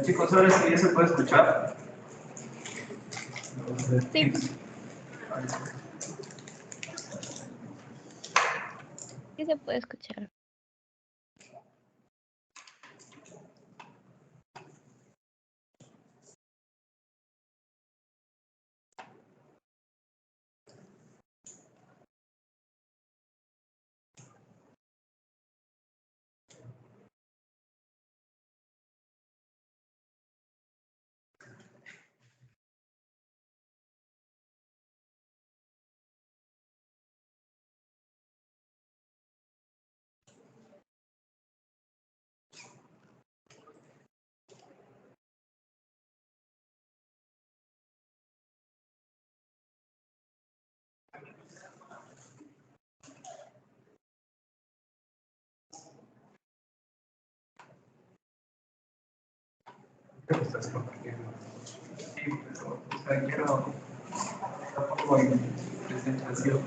Chicos, ahora sí ya se puede escuchar. Sí. Sí se puede escuchar. Creo que estás compartiendo. Sí, pero quiero tampoco en presentación.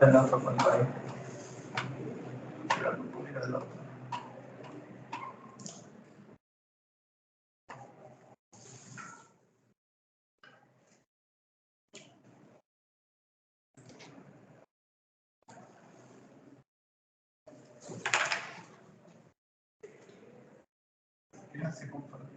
En la otra pantalla. Mira la otra. Ya se comparte.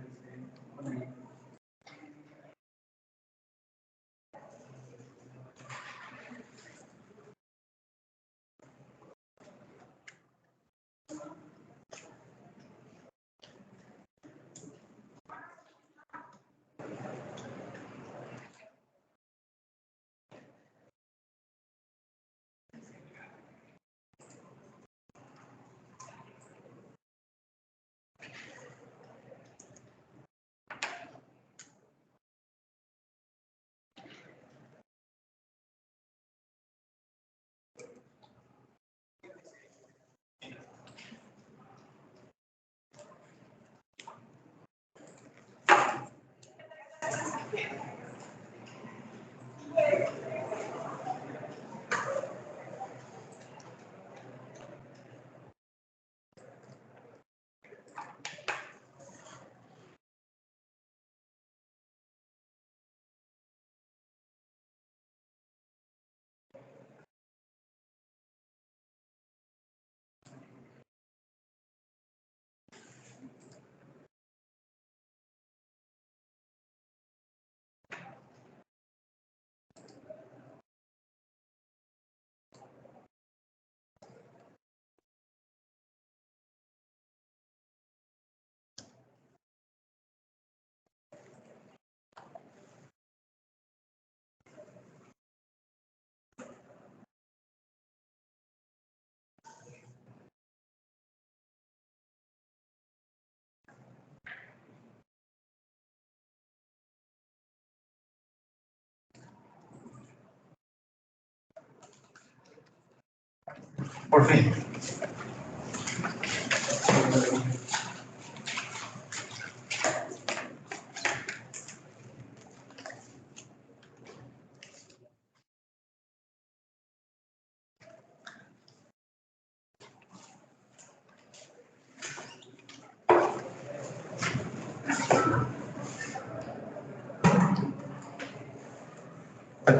Por fin.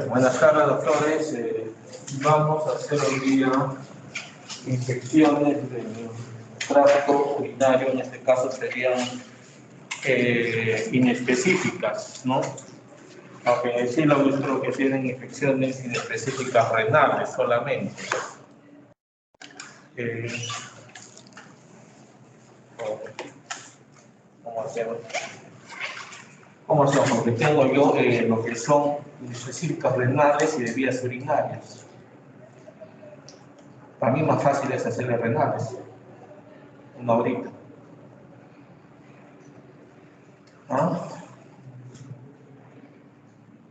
Buenas tardes, doctores. Vamos a hacer hoy día infecciones del tracto urinario, en este caso serían inespecíficas, ¿no? Aunque sí lo visto que tienen infecciones inespecíficas renales solamente. ¿Cómo hacemos? ¿Cómo hacemos? Porque tengo yo lo que son inespecíficas renales y de vías urinarias. Para mí más fácil es hacerle renales. Una horita. ¿Ah?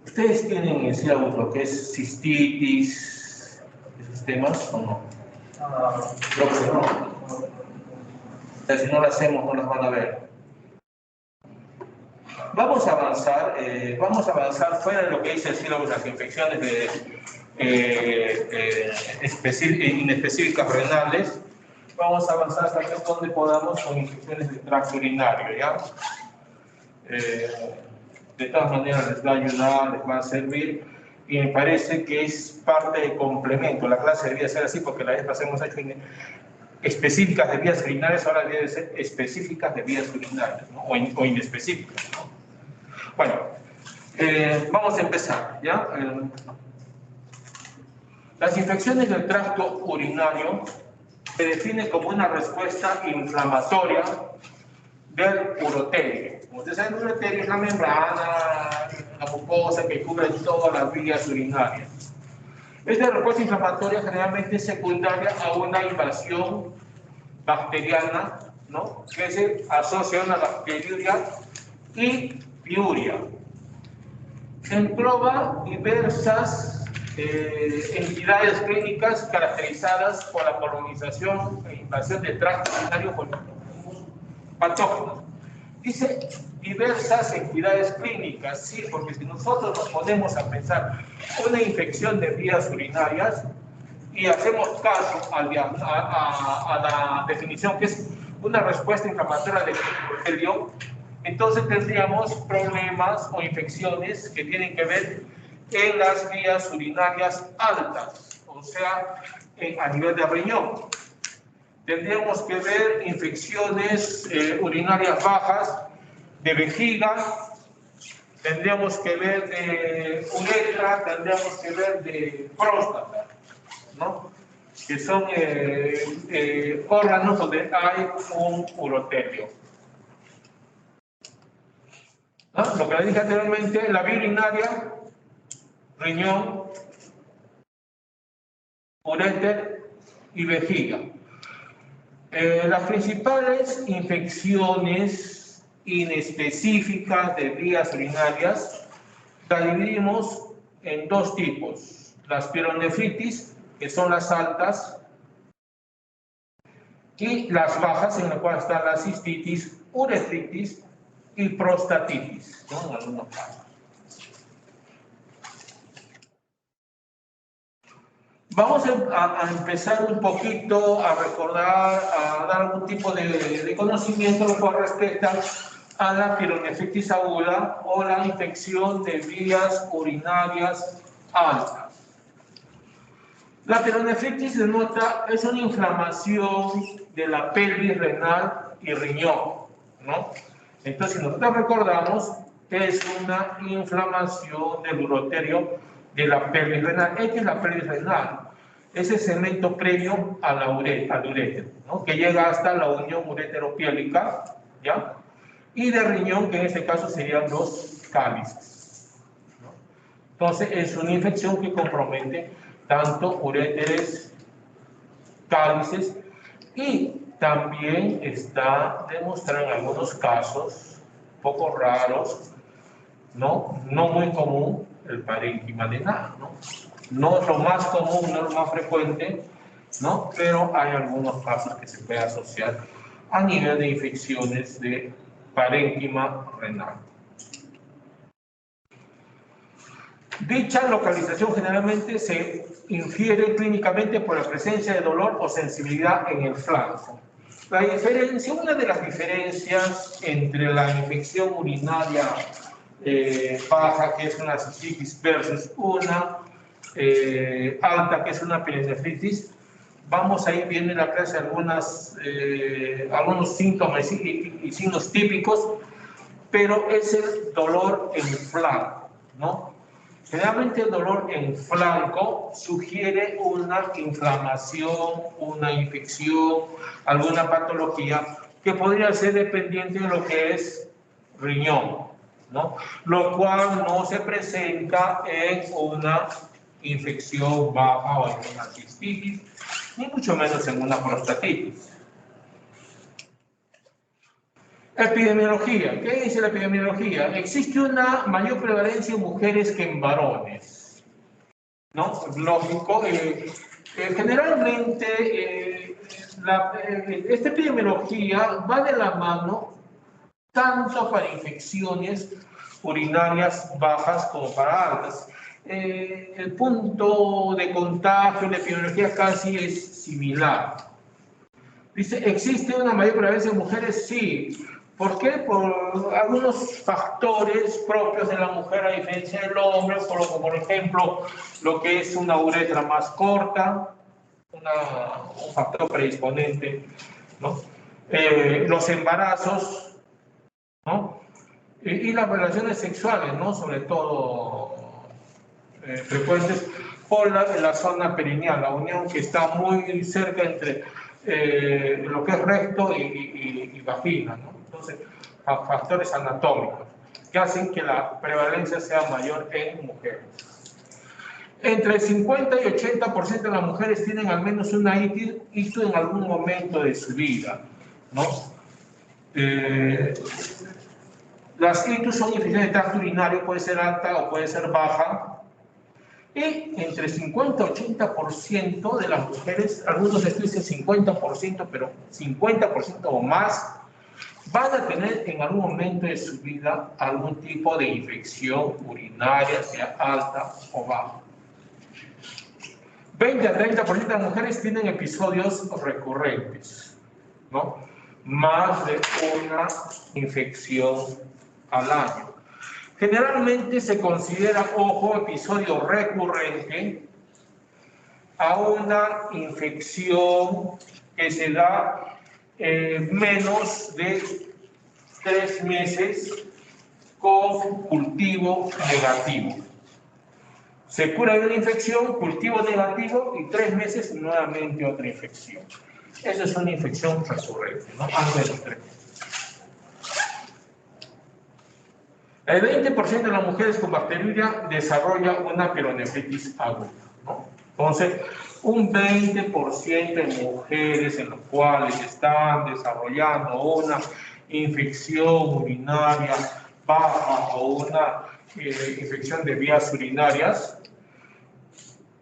¿Ustedes tienen lo que es cistitis, esos temas o no? Creo que no. O sea, si no lo hacemos, no las van a ver. Vamos a avanzar fuera de lo que dice el sílabo de las infecciones inespecíficas renales. vamos a avanzar hasta donde podamos con infecciones del tracto urinario, ¿ya? De todas maneras les va a ayudar, les va a servir, y me parece que es parte de complemento. La clase debería ser así porque la vez pasada hemos hecho específicas de vías urinarias, ahora debe ser específicas de vías urinarias, ¿no? O inespecíficas, ¿no? Bueno, vamos a empezar, ¿ya? Las infecciones del tracto urinario se definen como una respuesta inflamatoria del uroterio. Como ustedes saben, el uroterio es la membrana, la mucosa que cubre todas las vías urinarias. Esta respuesta inflamatoria generalmente es secundaria a una invasión bacteriana, ¿no? Que se asocia a una bacteriuria y piuria. Engloba diversas entidades clínicas caracterizadas por la colonización e invasión del tracto urinario por patógenos. Dice diversas entidades clínicas, sí, porque si nosotros nos ponemos a pensar una infección de vías urinarias y hacemos caso a la definición que es una respuesta inflamatoria del uroterio, entonces tendríamos problemas o infecciones que tienen que ver en las vías urinarias altas, o sea, a nivel de riñón. Tendríamos que ver infecciones urinarias bajas de vejiga, tendríamos que ver de uretra, tendríamos que ver de próstata, ¿no? Que son órganos donde hay un uroterio. ¿No? Lo que les dije anteriormente, la vía urinaria, riñón, uréter y vejiga. Las principales infecciones inespecíficas de vías urinarias las dividimos en dos tipos: las pielonefritis, que son las altas, y las bajas, en las cuales están la cistitis, uretritis y prostatitis, ¿no? En algunos casos. Vamos a empezar un poquito a recordar, a dar algún tipo de conocimiento lo cual respecta a la pielonefritis aguda o la infección de vías urinarias altas. La pielonefritis denota es una inflamación de la pelvis renal y riñón, ¿no? Entonces, si nosotros recordamos, es una inflamación del uroterio de la pelvis renal. Esta es la pelvis renal, es el segmento previo a al urétero, ¿no? Que llega hasta la unión ureteropiélica, ¿ya? Y de riñón, que en este caso serían los cálices, ¿no? Entonces, es una infección que compromete tanto uréteres, cálices, y también está demostrado en algunos casos, poco raros, no muy común, el parénquima adenal, ¿no? No es lo más común, no es lo más frecuente, ¿no? Pero hay algunos casos que se puede asociar a nivel de infecciones de parénquima renal. Dicha localización generalmente se infiere clínicamente por la presencia de dolor o sensibilidad en el flanco. La diferencia, una de las diferencias entre la infección urinaria baja, que es una cistitis, versus una alta, que es una pielonefritis, vamos a ir viendo en la clase algunos síntomas y signos típicos, pero es el dolor en flanco, ¿no? Generalmente el dolor en flanco sugiere una inflamación, una infección, alguna patología que podría ser dependiente de lo que es riñón, ¿no? Lo cual no se presenta en una infección baja o en una cistitis, ni mucho menos en una prostatitis. Epidemiología. ¿Qué dice la epidemiología? Existe una mayor prevalencia en mujeres que en varones, ¿no? Lógico. Generalmente, esta epidemiología va de la mano tanto para infecciones urinarias bajas como para altas. El punto de contagio en la epidemiología casi es similar. Dice, ¿existe una mayor prevalencia en mujeres? Sí. ¿Por qué? Por algunos factores propios de la mujer a diferencia del hombre, por ejemplo, lo que es una uretra más corta, un factor predisponente, ¿no? Los embarazos, ¿no? Y las relaciones sexuales, ¿no? Sobre todo frecuentes por la zona perineal, la unión que está muy cerca entre lo que es recto y vagina, ¿no? Entonces, factores anatómicos que hacen que la prevalencia sea mayor en mujeres. Entre 50 y 80% de las mujeres tienen al menos una ictus en algún momento de su vida, ¿no? Las ictus son infecciones de tracto urinario, puede ser alta o puede ser baja. Y entre 50 y 80% de las mujeres, algunos estudios dicen 50%, pero 50% o más, van a tener en algún momento de su vida algún tipo de infección urinaria, sea alta o baja. 20 a 30% de las mujeres tienen episodios recurrentes, ¿no? Más de una infección al año. Generalmente se considera, ojo, episodio recurrente a una infección que se da menos de 3 meses con cultivo negativo. Se cura de una infección, cultivo negativo y 3 meses nuevamente otra infección. Esa es una infección recurrente, ¿no? Antes de los 3 meses. El 20% de las mujeres con bacteriuria desarrolla una pielonefritis aguda, ¿no? Entonces, un 20% de mujeres en las cuales están desarrollando una infección urinaria baja o una infección de vías urinarias,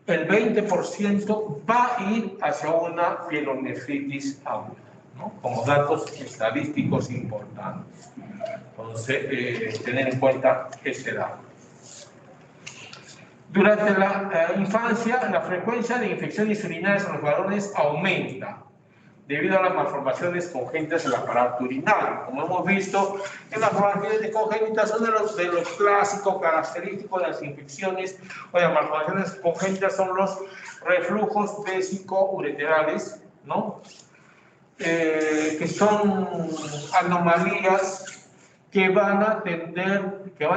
el 20% va a ir hacia una pielonefritis aguda, ¿no? Como datos estadísticos importantes. Entonces, tener en cuenta ese dato. Durante la infancia, la frecuencia de infecciones urinarias en los varones aumenta debido a las malformaciones congénitas del aparato urinario. Como hemos visto, en las malformaciones congénitas son de los clásicos característicos de las infecciones o de las malformaciones congénitas son los reflujos vésico-ureterales, ¿no? Que son anomalías que van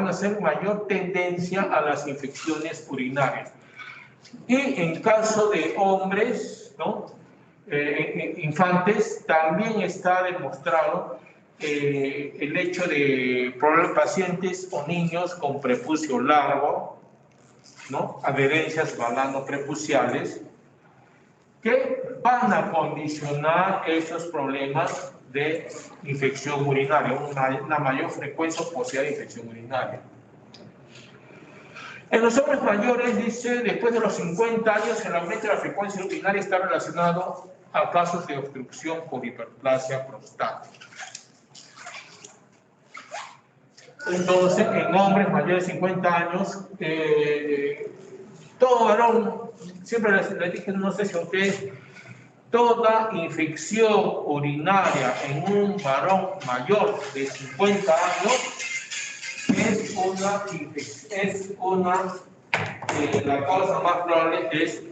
a ser mayor tendencia a las infecciones urinarias. Y en caso de hombres, ¿no? Infantes, también está demostrado el hecho de pacientes o niños con prepucio largo, ¿no? Adherencias balano-prepuciales, que van a condicionar esos problemas de infección urinaria, una mayor frecuencia o posibilidad de infección urinaria. En los hombres mayores, dice, después de los 50 años, el aumento de la frecuencia urinaria está relacionado a casos de obstrucción por hiperplasia prostática. Entonces, en hombres mayores de 50 años, todo varón, siempre les dije, no sé si a ustedes, toda infección urinaria en un varón mayor de 50 años la causa más probable es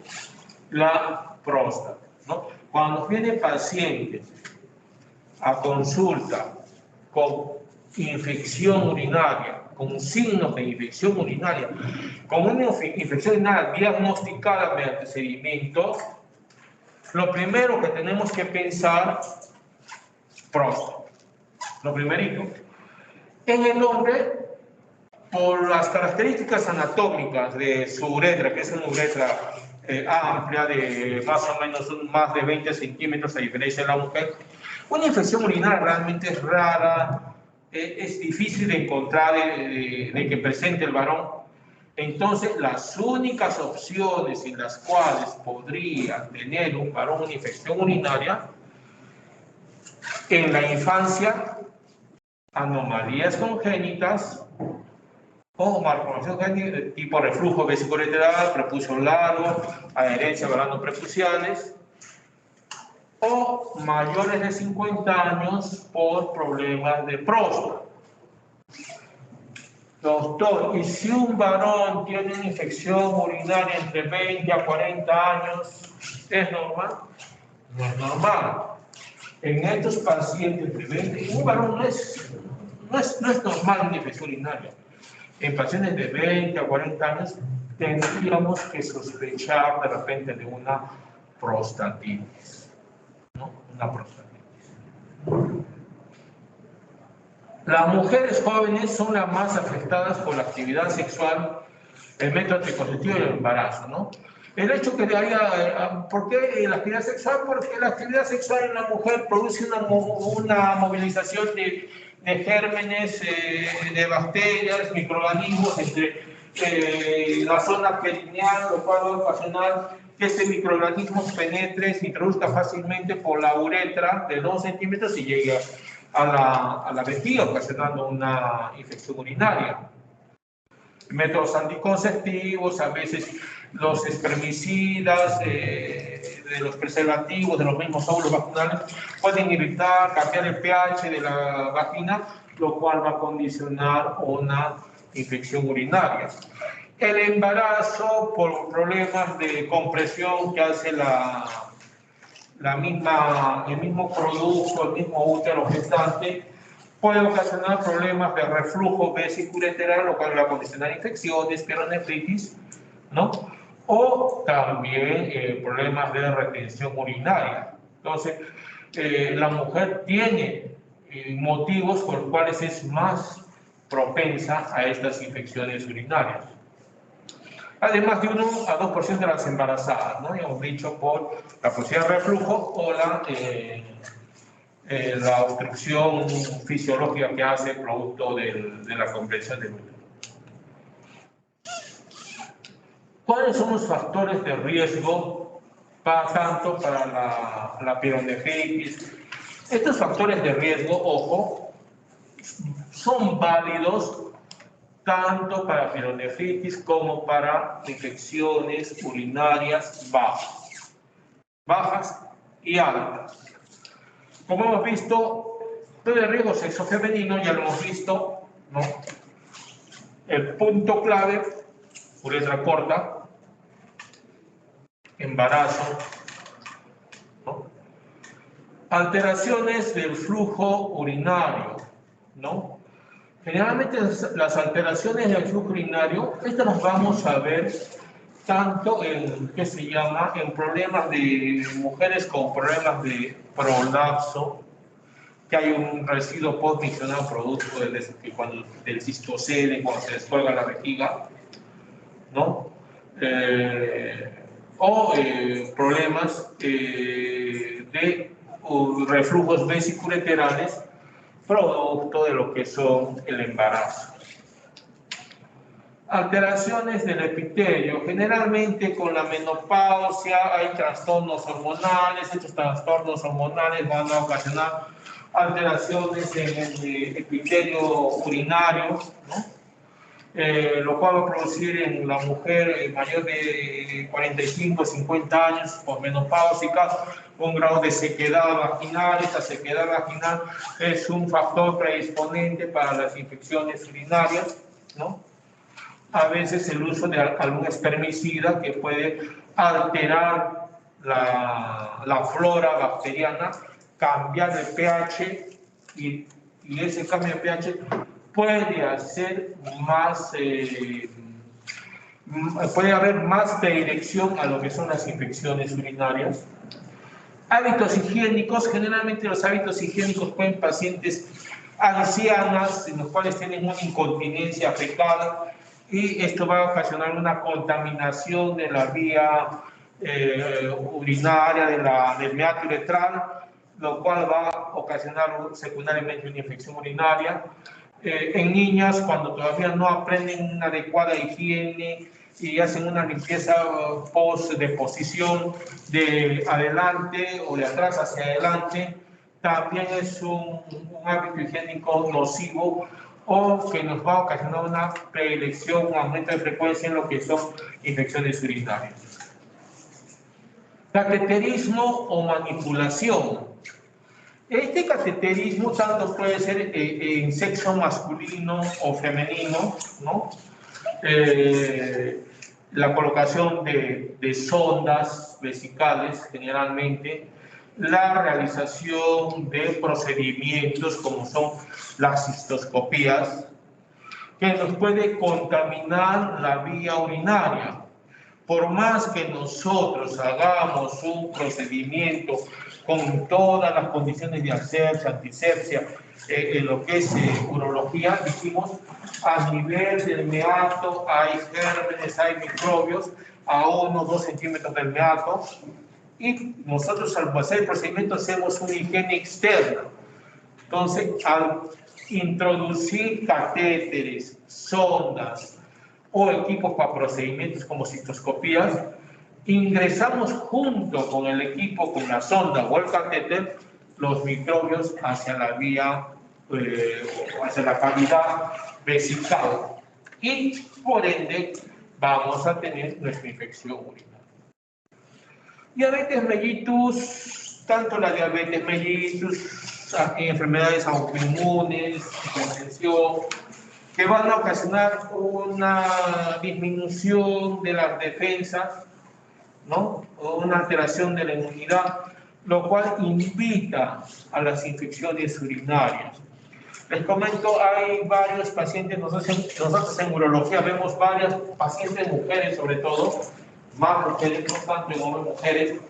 la próstata, ¿no? Cuando vienen pacientes a consulta con infección urinaria, con signos de infección urinaria, con una infección urinaria diagnosticada mediante sedimento, lo primero que tenemos que pensar, próstata. Lo primerito. En el hombre, por las características anatómicas de su uretra, que es una uretra amplia de más o menos más de 20 centímetros a diferencia de la mujer, una infección urinaria realmente es rara, es difícil de encontrar de que presente el varón. Entonces, las únicas opciones en las cuales podría tener un varón una infección urinaria en la infancia, anomalías congénitas o malformación congénita tipo reflujo vesicoureteral, prepucio largo, adherencia balano-prepuciales, o mayores de 50 años por problemas de próstata. Doctor, ¿y si un varón tiene una infección urinaria entre 20 a 40 años, es normal? No es normal. En estos pacientes de 20, un varón no es normal una infección urinaria. En pacientes de 20 a 40 años tendríamos que sospechar de repente de una prostatitis, ¿no? Una prostatitis. Las mujeres jóvenes son las más afectadas por la actividad sexual, el método anticonceptivo y el embarazo, ¿no? El hecho que haya, ¿por qué la actividad sexual? Porque la actividad sexual en la mujer produce una movilización de gérmenes, de bacterias, microorganismos entre la zona perineal, lo cual va a ocasionar que este microorganismo penetre, se introduzca fácilmente por la uretra de 2 centímetros y llegue a la vejiga, ocasionando una infección urinaria. Métodos anticonceptivos, a veces los espermicidas, de los preservativos, de los mismos óvulos vacunales, pueden irritar, cambiar el pH de la vagina, lo cual va a condicionar una infección urinaria. El embarazo, por problemas de compresión que hace el mismo producto, el mismo útero gestante, puede ocasionar problemas de reflujo vesiculoenteral, lo cual va a condicionar infecciones, pielonefritis, ¿no? O también problemas de retención urinaria. Entonces, la mujer tiene motivos por los cuales es más propensa a estas infecciones urinarias. Además de 1 a 2% de las embarazadas, ¿no? Ya hemos dicho por la posibilidad de reflujo o la obstrucción fisiológica que hace producto de la compresión del útero. ¿Cuáles son los factores de riesgo tanto para la pielonefritis? Estos factores de riesgo, ojo, son válidos tanto para pielonefritis como para infecciones urinarias bajas y altas. Como hemos visto, todo el riesgo sexo femenino ya lo hemos visto, ¿no? El punto clave, uretra corta, embarazo, ¿no? Alteraciones del flujo urinario, ¿no? Generalmente las alteraciones del flujo urinario, estas las vamos a ver tanto en, ¿qué se llama?, en problemas de mujeres con problemas de prolapso, que hay un residuo postmiccional producto del cistocele, cuando se descuelga la vejiga, ¿no? Problemas de reflujos vesiculoenterales producto de lo que son el embarazo. Alteraciones del epitelio. Generalmente con la menopausia hay trastornos hormonales. Estos trastornos hormonales van a ocasionar alteraciones en el epitelio urinario, ¿no? Lo cual va a producir en la mujer mayor de 45 o 50 años por menopáusica un grado de sequedad vaginal. Esta sequedad vaginal es un factor predisponente para las infecciones urinarias, ¿no? A veces el uso de algún espermicida que puede alterar la flora bacteriana, cambiar el pH y ese cambio de pH puede hacer más, puede haber más predilección a lo que son las infecciones urinarias. Hábitos higiénicos. Generalmente los hábitos higiénicos pueden pacientes ancianas en los cuales tienen una incontinencia fecal y esto va a ocasionar una contaminación de la vía urinaria, del meato uretral, lo cual va a ocasionar secundariamente una infección urinaria. En niñas, cuando todavía no aprenden una adecuada higiene y hacen una limpieza post-deposición de adelante o de atrás hacia adelante, también es un hábito higiénico nocivo o que nos va a ocasionar una predilección, un aumento de frecuencia en lo que son infecciones urinarias. Cateterismo o manipulación. Este cateterismo tanto puede ser en sexo masculino o femenino, ¿no? La colocación de sondas vesicales generalmente, la realización de procedimientos como son las cistoscopías, que nos puede contaminar la vía urinaria. Por más que nosotros hagamos un procedimiento con todas las condiciones de asepsia, antisepsia, en lo que es urología, dijimos, a nivel del meato hay gérmenes, hay microbios, a 1 o 2 centímetros del meato, y nosotros al hacer el procedimiento hacemos una higiene externa. Entonces, al introducir catéteres, sondas o equipos para procedimientos como cistoscopías, ingresamos junto con el equipo, con la sonda o el catéter, los microbios hacia la vía, hacia la cavidad vesical, y por ende vamos a tener nuestra infección urinaria. Diabetes mellitus, tanto la diabetes mellitus, enfermedades autoinmunes, hipertensión, que van a ocasionar una disminución de las defensas, ¿no? O una alteración de la inmunidad, lo cual invita a las infecciones urinarias. Les comento, hay varios pacientes, nosotros en urología vemos varias pacientes mujeres sobre todo, más mujeres, no tanto en hombres, mujeres,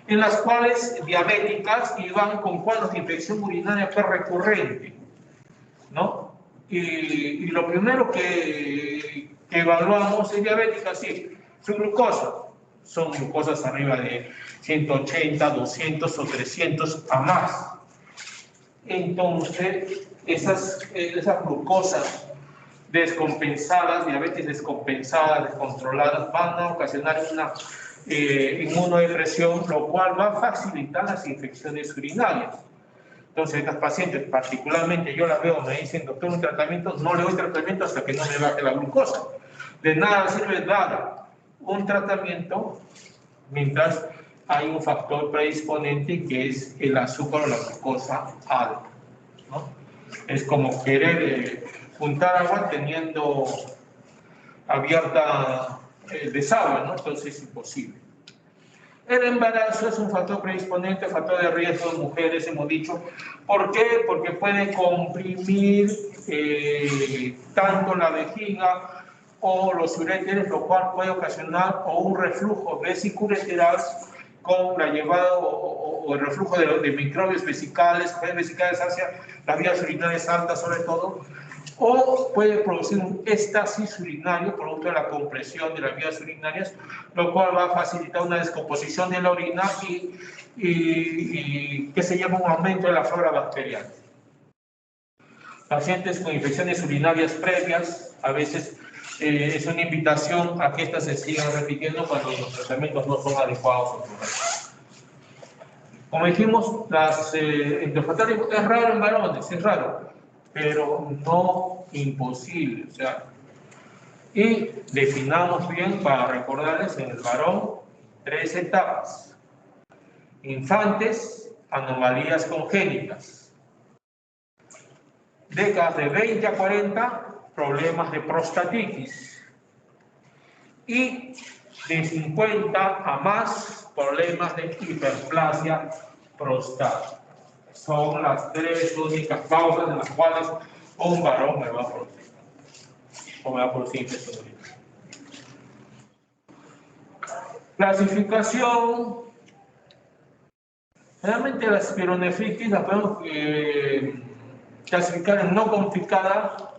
en las cuales diabéticas y van con cuadros de infección urinaria recurrente, ¿no? Y lo primero que evaluamos es diabética, sí, su glucosa. Son glucosas arriba de 180, 200 o 300 a más. Entonces, esas glucosas descompensadas, diabetes descompensada, descontroladas, van a ocasionar una inmunodepresión, lo cual va a facilitar las infecciones urinarias. Entonces, estas pacientes, particularmente yo las veo, me dicen, doctor, un tratamiento, no le doy tratamiento hasta que no me baje la glucosa. De nada sirve dar un tratamiento mientras hay un factor predisponente que es el azúcar o la glucosa alta, ¿no? Es como querer juntar agua teniendo abierta el desagüe, ¿no? Entonces es imposible. El embarazo es un factor predisponente, factor de riesgo en mujeres, hemos dicho. ¿Por qué? Porque puede comprimir tanto la vejiga o los uréteres, lo cual puede ocasionar o un reflujo vesiculoureteral con la llevada o el reflujo de microbios vesicales hacia las vías urinarias altas sobre todo, o puede producir un éstasis urinario producto de la compresión de las vías urinarias, lo cual va a facilitar una descomposición de la orina y que se llama un aumento de la flora bacteriana. Pacientes con infecciones urinarias previas, a veces es una invitación a que estas se sigan repitiendo cuando los tratamientos no son adecuados o correctos. Como dijimos, endofetal es raro en varones, es raro, pero no imposible. O sea, y definamos bien para recordarles en el varón 3 etapas: infantes, anomalías congénitas; décadas de 20 a 40, problemas de prostatitis; y de 50 a más, problemas de hiperplasia prostática. Son las 3 únicas causas en las cuales un varón me va a producir infección urinaria. Clasificación. Realmente la espironefritis la podemos clasificar en no complicada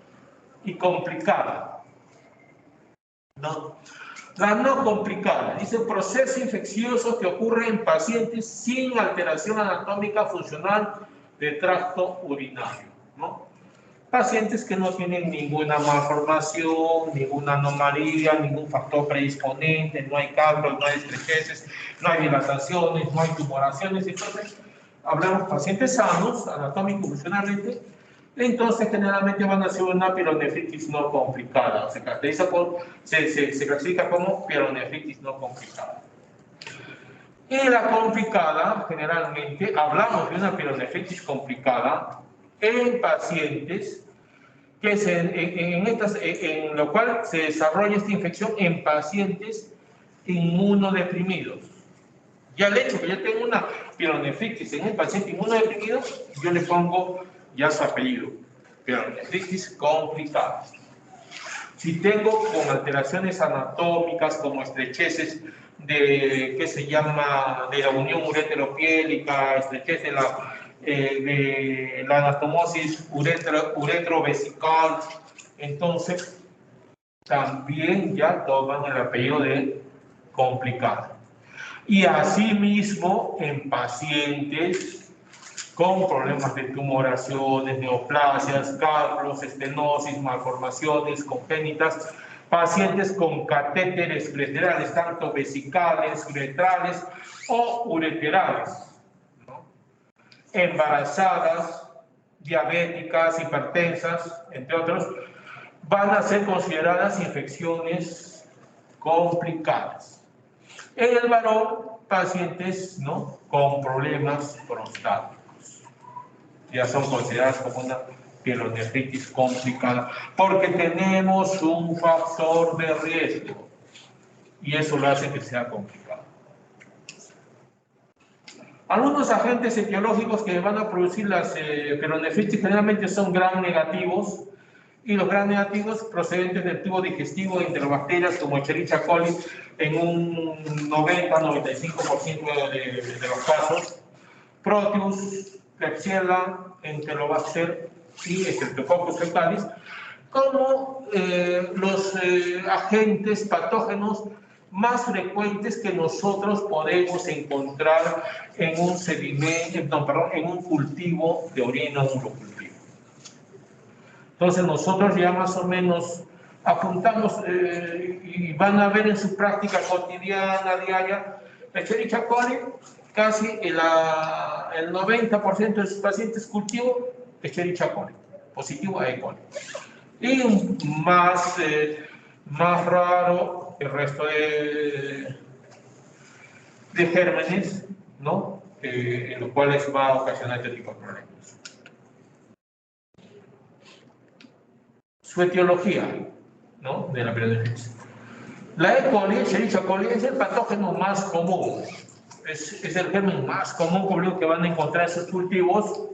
y complicada. ¿No? La no complicada dice proceso infeccioso que ocurre en pacientes sin alteración anatómica funcional de tracto urinario, ¿no? Pacientes que no tienen ninguna malformación, ninguna anomalía, ningún factor predisponente, no hay caldos, no hay estrecheces, no hay dilataciones, no hay tumoraciones. Entonces, hablamos de pacientes sanos, anatómico y funcionalmente. Entonces, generalmente van a ser una pielonefritis no complicada. Se clasifica como pielonefritis no complicada. Y la complicada, generalmente, hablamos de una pielonefritis complicada en pacientes que en lo cual se desarrolla esta infección en pacientes inmunodeprimidos. Ya el hecho que yo tengo una pielonefritis en un paciente inmunodeprimido, yo le pongo ya su apellido, pielonefritis complicada. Si tengo con alteraciones anatómicas como estrecheces de la unión ureteropiélica, estrechez de la anastomosis uretrovesical, entonces también ya toman el apellido de complicada. Y asimismo en pacientes con problemas de tumoraciones, neoplasias, cálculos, estenosis, malformaciones congénitas, pacientes con catéteres ureterales, tanto vesicales, uretrales o ureterales, ¿no? Embarazadas, diabéticas, hipertensas, entre otros, van a ser consideradas infecciones complicadas. En el varón, pacientes, ¿no?, con problemas prostáticos ya son consideradas como una pielonefritis complicada, porque tenemos un factor de riesgo y eso lo hace que sea complicado. Algunos agentes etiológicos que van a producir las pielonefritis generalmente son gram negativos, y los gram negativos procedentes del tubo digestivo de enterobacterias como Escherichia coli en un 90-95% de los casos, Proteus, Klebsiella, Enterobacter y Streptococcus fecalis, como los agentes patógenos más frecuentes que nosotros podemos encontrar en un en un cultivo de orina urocultivo. Entonces nosotros ya más o menos apuntamos y van a ver en su práctica cotidiana, diaria, Escherichia coli, casi el 90% de sus pacientes cultivo Escherichia coli, positivo a E. coli. Y más raro el resto de gérmenes, ¿no?, en los cuales va a ocasionar este tipo de problemas. Su etiología, ¿no?, de la pielonefritis. La E. coli, Escherichia coli, es el patógeno más común. Es el germen más común que van a encontrar en sus cultivos,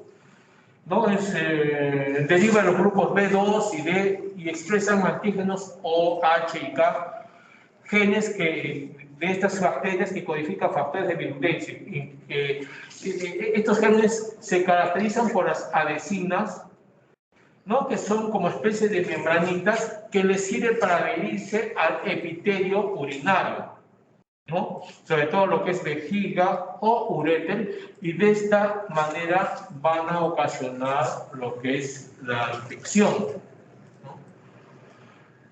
¿no? Deriva de los grupos B2 y D y expresan antígenos O, H y K, genes de estas bacterias que codifican factores de virulencia. Estos genes se caracterizan por las adhesinas, ¿no?, que son como especie de membranitas que les sirven para adherirse al epitelio urinario, ¿no?, sobre todo lo que es vejiga o uréter, y de esta manera van a ocasionar lo que es la infección, ¿no?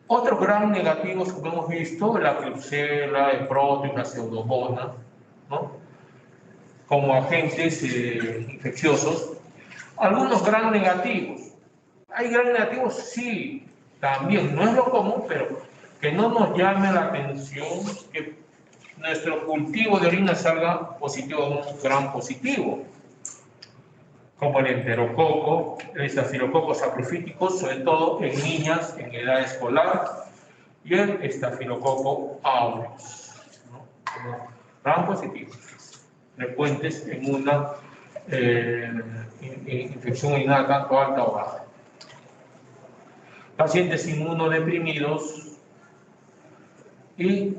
Otros gram negativos que hemos visto, la Klebsiella, el Proteus, la Pseudomonas, ¿no?, como agentes infecciosos. Algunos gram negativos. ¿Hay gram negativos? Sí, también. No es lo común, pero que no nos llame la atención que nuestro cultivo de orina salga positivo, un gram positivo, como el enterococo, el estafilococos saprofíticos, sobre todo en niñas en edad escolar, y el estafilococo aureus, ¿no?, como gram positivos, frecuentes en una infección urinaria tanto alta o baja. Pacientes inmunodeprimidos y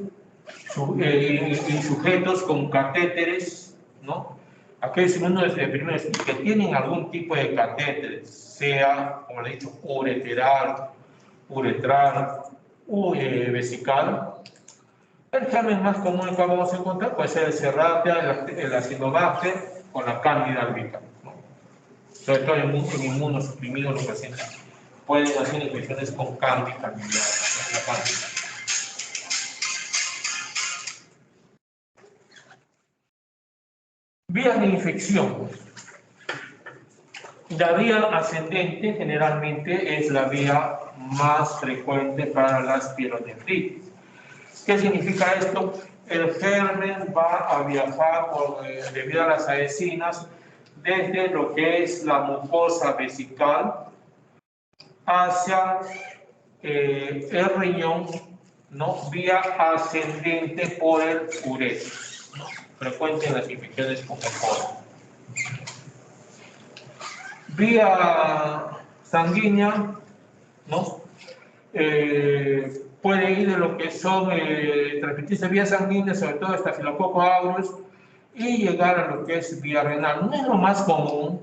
sujetos con catéteres, ¿no?, aquellos inmunodeprimidos que tienen algún tipo de catéter, sea, como le he dicho, uretral o vesical. El germen más común que vamos a encontrar puede ser el Serratia, el Acinetobacter con la Candida albicans, ¿no?, sobre todo en inmunosuprimidos los pacientes pueden hacer infecciones con Candida, la Candida. Vías de infección. La vía ascendente generalmente es la vía más frecuente para las pielonefritis. ¿Qué significa esto? el germen va a viajar debido a las adhesinas desde lo que es la mucosa vesical hacia el riñón, ¿no? Vía ascendente por el ureter, ¿no? Frecuente en las infecciones con el colon. Vía sanguínea, ¿no? Puede ir de lo que son transmitirse vía sanguínea, sobre todo Staphylococcus aureus, y llegar a lo que es vía renal. No es lo más común,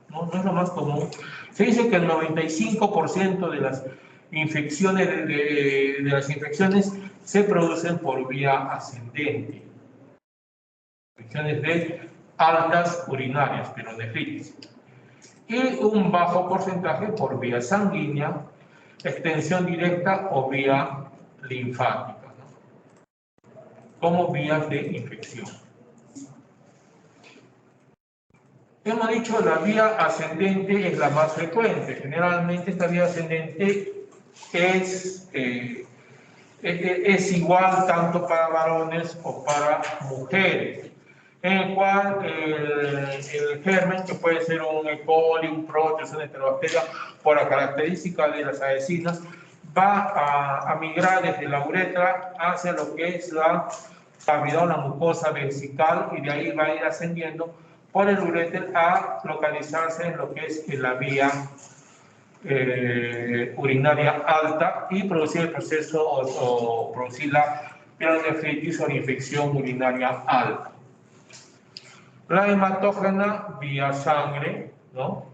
no es lo más común. Se dice que el 95% de las infecciones de las infecciones se producen por vía ascendente. Infecciones de altas urinarias, pielonefritis. Y un bajo porcentaje por vía sanguínea, extensión directa o vía linfática, ¿no? Como vías de infección. Hemos dicho que la vía ascendente es la más frecuente. Generalmente esta vía ascendente es igual tanto para varones o para mujeres, en el cual el germen, que puede ser un E. coli, un proteus, una enterobacteria, por la característica de las adhesinas, va a migrar desde la uretra hacia lo que es la cavidad o la mucosa vesical, y de ahí va a ir ascendiendo por el uréter a localizarse en lo que es la vía urinaria alta y producir el proceso o producir la pielonefritis o la infección urinaria alta. La hematógena vía sangre, ¿no?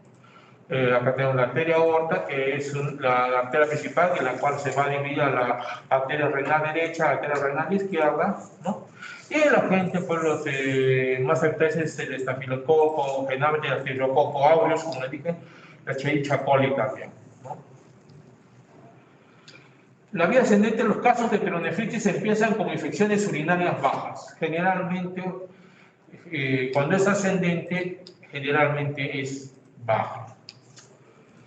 Acá tenemos la arteria aorta, que es la arteria principal, en la cual se va a dividir a la arteria renal derecha, la arteria renal izquierda, ¿no? Y la gente, pues los más afectados es el estafilococo, generalmente el estafilococo aureus, como les dije, la Escherichia coli también, ¿no? La vía ascendente, los casos de pielonefritis empiezan como infecciones urinarias bajas. Generalmente, cuando es ascendente, generalmente es baja.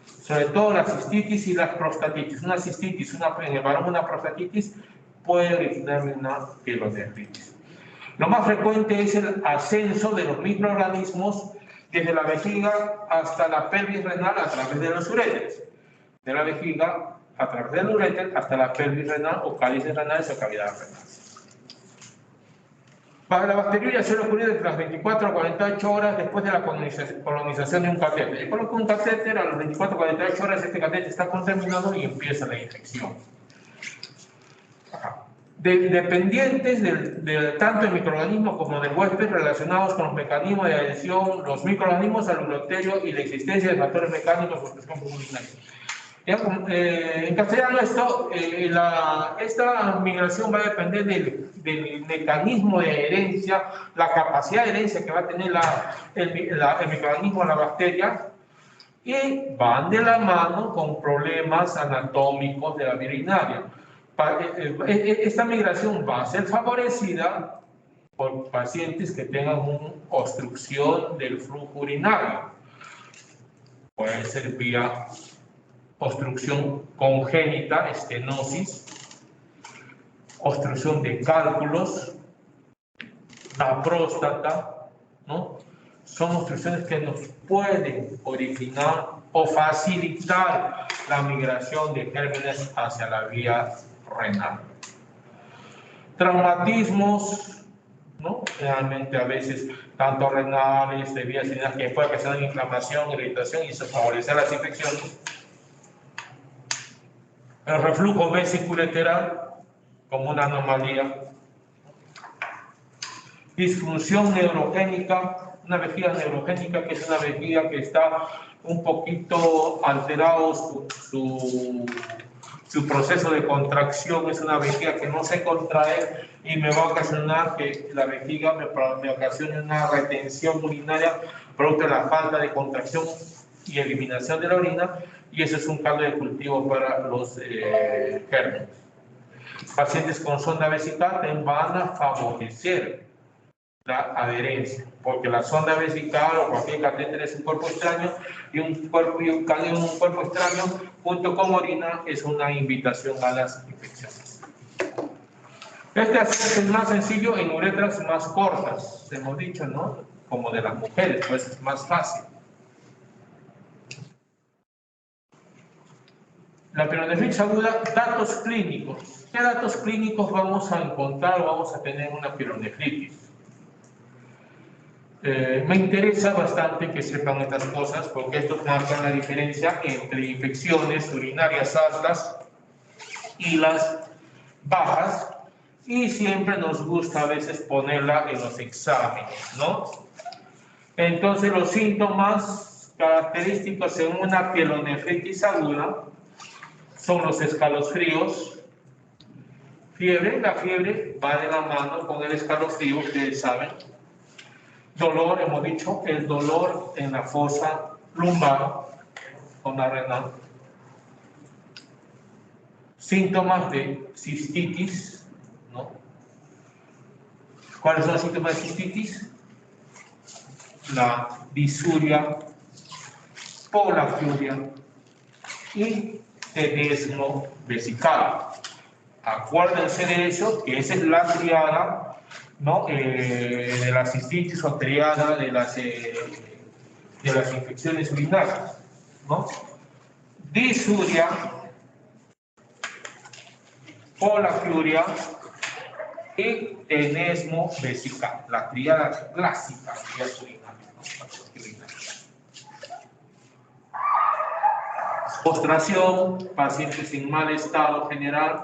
Sobre todo la cistitis y las prostatitis. Una cistitis, en el varón una prostatitis, puede originar una pielonefritis. Lo más frecuente es el ascenso de los microorganismos desde la vejiga hasta la pelvis renal a través de los uréteres. De la vejiga a través del uréter hasta la pelvis renal o cálices renales o cavidad renal. Para la bacteriuria suele ocurrir entre las 24 a 48 horas después de la colonización de un catéter. Yo coloco un catéter, a las 24 a 48 horas este catéter está contaminado y empieza la infección. Dependientes tanto del microorganismo como del huésped relacionados con los mecanismos de adhesión, los microorganismos al uroterio y la existencia de factores mecánicos o presión pulmonar. En castellano esta migración va a depender del mecanismo de adherencia, la capacidad de adherencia que va a tener el microorganismo a la bacteria, y van de la mano con problemas anatómicos de la vía urinaria. Esta migración va a ser favorecida por pacientes que tengan una obstrucción del flujo urinario. Puede ser vía obstrucción congénita, estenosis, obstrucción de cálculos, la próstata, ¿no? Son obstrucciones que nos pueden originar o facilitar la migración de gérmenes hacia la vía renal. Traumatismos, ¿no? Realmente a veces tanto renales, de vías urinarias, que puede ocasionar inflamación, irritación y eso favorecer las infecciones. El reflujo vesiculolateral como una anomalía. Disfunción neurogénica, una vejiga neurogénica que es una vejiga que está un poquito alterado su proceso de contracción, es una vejiga que no se contrae y me va a ocasionar que la vejiga me ocasione una retención urinaria producto de la falta de contracción y eliminación de la orina, y eso es un caldo de cultivo para los gérmenes. Pacientes con sonda vesical también van a favorecer la adherencia, porque la sonda vesical o cualquier catéter es un cuerpo extraño, y un cuerpo extraño junto con orina es una invitación a las infecciones. Este es más sencillo en uretras más cortas, hemos dicho, ¿no? Como de las mujeres, pues es más fácil. La pielonefritis aguda, datos clínicos. ¿Qué datos clínicos vamos a encontrar o vamos a tener en una pielonefritis? Me interesa bastante que sepan estas cosas porque esto marca la diferencia entre infecciones urinarias altas y las bajas, y siempre nos gusta a veces ponerla en los exámenes, ¿no? Entonces los síntomas característicos en una pielonefritis aguda son los escalofríos, fiebre. La fiebre va de la mano con el escalofrío, ustedes saben. Dolor, hemos dicho, el dolor en la fosa lumbar, zona renal. Síntomas de cistitis, ¿no? ¿Cuáles son los síntomas de cistitis? La disuria, polaquiuria y tenesmo vesical. Acuérdense de eso, que esa es la triada, ¿no? De la cistitis o triada de las infecciones urinarias, ¿no? Disuria, polaquiuria y tenesmo vesical, la triada clásica de las urinarias, ¿no? Postración, pacientes en mal estado general,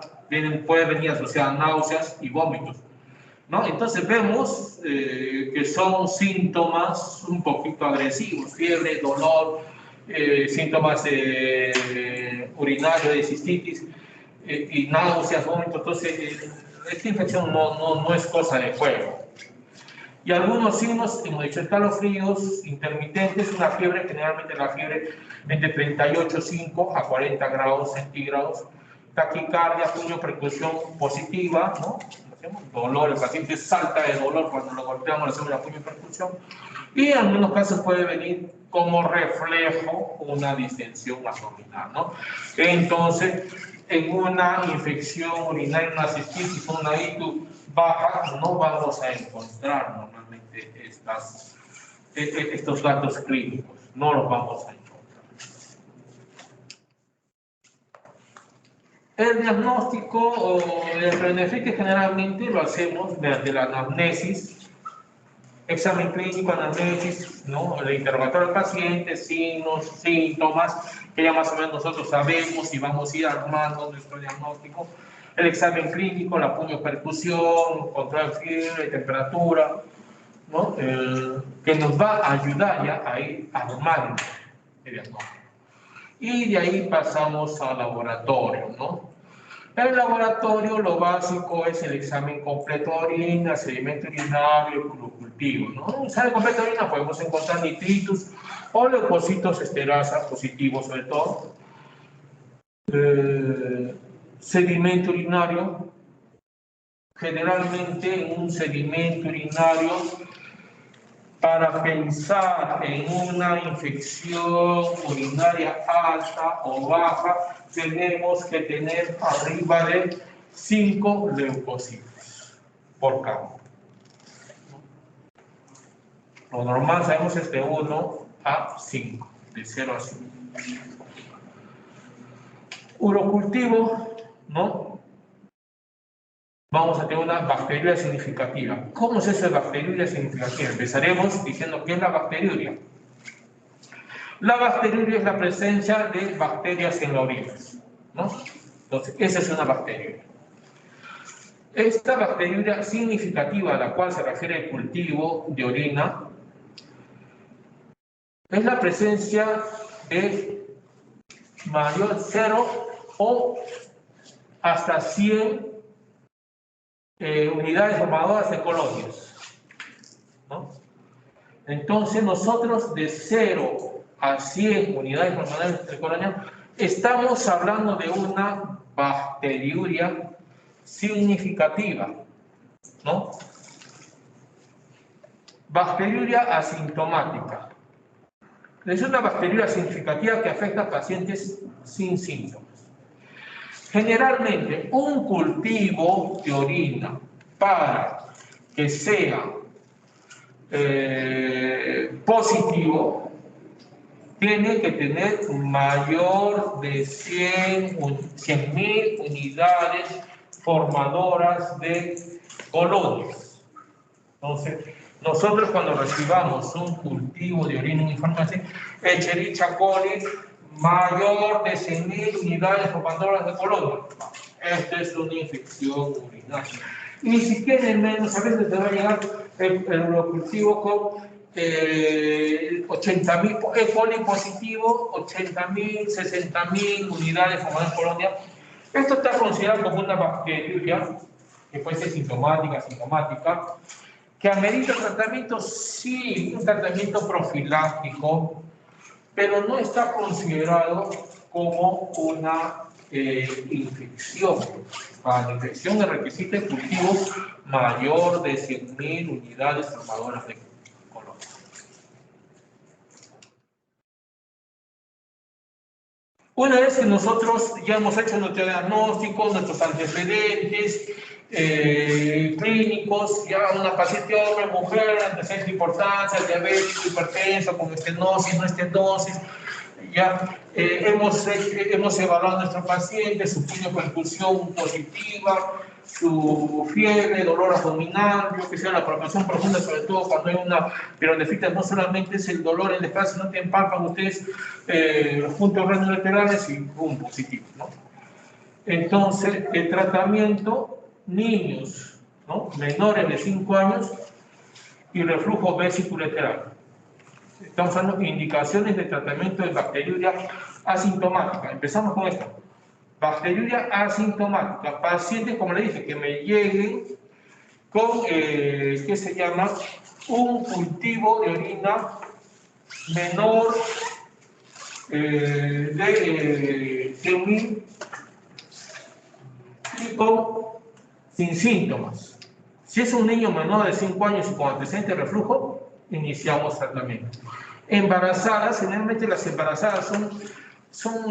puede venir asociada a náuseas y vómitos, ¿no? Entonces vemos que son síntomas un poquito agresivos, fiebre, dolor, síntomas urinarios de cistitis y náuseas, vómitos. Entonces esta infección no es cosa de juego. Y algunos signos, hemos dicho, escalofríos intermitentes, una fiebre, generalmente la fiebre entre 38,5 a 40 grados centígrados, taquicardia, puño percusión positiva, ¿no? Dolor, el paciente salta de dolor cuando lo golpeamos, le hacemos la puño percusión, y en algunos casos puede venir como reflejo una distensión abdominal, ¿no? Entonces, en una infección urinaria, una cistitis, una ictus baja, no vamos a encontrar normalmente estos datos clínicos, no los vamos a encontrar. El diagnóstico de pielonefritis generalmente lo hacemos mediante la anamnesis, examen clínico, anamnesis, ¿no? El interrogatorio del paciente, signos, síntomas, que ya más o menos nosotros sabemos y vamos a ir armando nuestro diagnóstico. El examen clínico, la puniopercusión, control de fiebre, temperatura, ¿no? Que nos va a ayudar ya a ir armando el diagnóstico. Y de ahí pasamos al laboratorio, ¿no? En el laboratorio lo básico es el examen completo de orina, sedimento urinario y urocultivo, ¿no? En el examen completo de orina podemos encontrar nitritos o leucocitos esterasa positivos sobre todo. Sedimento urinario, generalmente en un sedimento urinario, para pensar en una infección urinaria alta o baja, tenemos que tener arriba de 5 leucocitos por campo. Lo normal sabemos es de 1 a 5, de 0 a 5. Urocultivo, ¿no? Vamos a tener una bacteriuria significativa. ¿Cómo es eso de bacteriuria significativa? Empezaremos diciendo qué es la bacteriuria. La bacteriuria es la presencia de bacterias en la orina, ¿no? Entonces, esa es una bacteriuria. Esta bacteriuria significativa a la cual se refiere el cultivo de orina es la presencia de mayor 0 o hasta 100 unidades formadoras de colonias, ¿no? Entonces nosotros de 0 a 100 unidades formadoras de colonias estamos hablando de una bacteriuria significativa, ¿no? Bacteriuria asintomática. Es una bacteriuria significativa que afecta a pacientes sin síntomas. Generalmente, un cultivo de orina para que sea positivo, tiene que tener mayor de 100.000 unidades formadoras de colonias. Entonces, nosotros cuando recibamos un cultivo de orina uniforme así, Escherichia coli mayor de 100.000 unidades formadoras de colonias, esta es una infección urinaria. Y si tiene menos, a veces te va a llegar el urocultivo con 80.000, E. coli positivo, 80.000, 60.000 unidades formadoras de colonia. Esto está considerado como una bacteriuria que puede ser sintomática, asintomática, que amerita tratamiento, sí, un tratamiento profiláctico, pero no está considerado como una infección. Para la infección el requisito de cultivo mayor de 100.000 unidades formadoras de colonia. Una vez que nosotros ya hemos hecho nuestro diagnóstico, nuestros antecedentes clínicos, ya una paciente hombre, mujer, antecedentes de importancia, diabético, hipertenso, con estenosis, no estenosis, ya hemos evaluado a nuestro paciente, su percusión positiva, su fiebre, dolor abdominal, yo que sé, la palpación profunda, sobre todo cuando hay una pielonefritis, no solamente es el dolor en el espacio, sino que empalpan ustedes los puntos renolaterales y un positivo, ¿no? Entonces, el tratamiento, niños, ¿no?, menores de 5 años y reflujo vesicolateral. Estamos dando indicaciones de tratamiento de bacteriuria asintomática. Empezamos con esto. Bacteriuria asintomática. Pacientes, como le dije, que me lleguen con, ¿qué se llama? Un cultivo de orina menor de 100.000 y sin síntomas. Si es un niño menor de 5 años y con antecedente de reflujo, iniciamos tratamiento. Embarazadas, generalmente las embarazadas son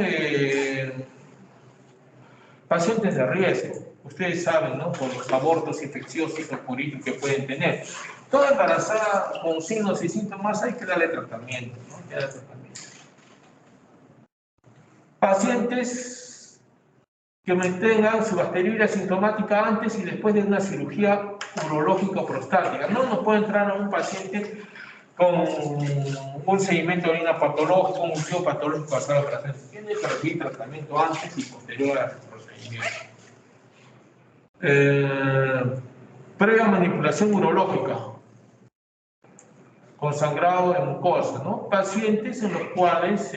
pacientes de riesgo. Ustedes saben, ¿no?, por los abortos infecciosos o puríticos que pueden tener. Toda embarazada con signos y síntomas hay que darle tratamiento, ¿no? Pacientes que mantengan su bacteriuria asintomática antes y después de una cirugía urológica o prostática. No nos puede entrar a un paciente con un seguimiento de orina patológico, un cultivo patológico basado en operación. Tiene que recibir tratamiento antes y posterior al procedimiento. Previa manipulación urológica con sangrado de mucosa, ¿no? Pacientes en los cuales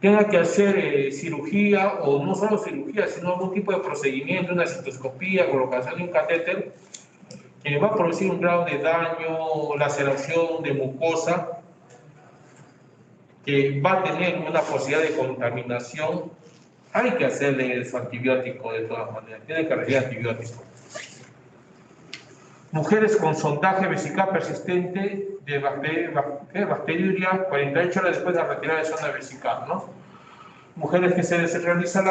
tenga que hacer cirugía, o no solo cirugía, sino algún tipo de procedimiento, una citoscopía, colocación de un catéter, que va a producir un grado de daño, laceración de mucosa, que va a tener una posibilidad de contaminación. Hay que hacerle su antibiótico de todas maneras, tiene que recibir antibiótico. Mujeres con sondaje vesical persistente de bacteriuria 48 horas después de la retirada de sonda vesical, ¿no? Mujeres que se les realiza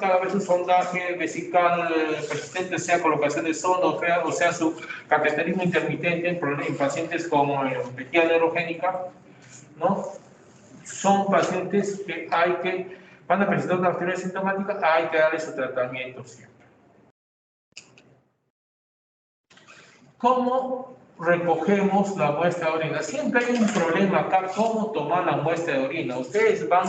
cada vez un sondaje vesical persistente, sea colocación de sonda o sea su cateterismo intermitente en pacientes con vejiga neurogénica, ¿no? Son pacientes que van a presentar una bacteriuria sintomática, hay que darle su tratamiento siempre. ¿Cómo recogemos la muestra de orina? Siempre hay un problema acá, ¿cómo tomar la muestra de orina? Ustedes van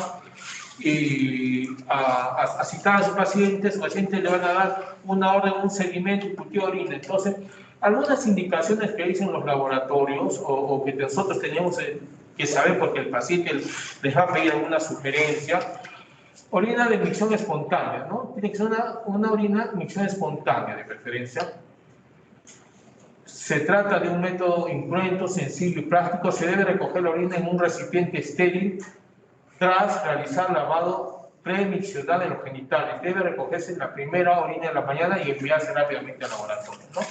a citar a sus pacientes, los pacientes le van a dar una orden, un seguimiento, un cultivo de orina. Entonces, algunas indicaciones que dicen los laboratorios o que nosotros tenemos que saber porque el paciente les va a pedir alguna sugerencia. Orina de micción espontánea, ¿no? Tiene que ser una orina de micción espontánea de preferencia. Se trata de un método incruento, sencillo y práctico. Se debe recoger la orina en un recipiente estéril tras realizar lavado premiccional de los genitales. Debe recogerse en la primera orina de la mañana y enviarse rápidamente al laboratorio, ¿no?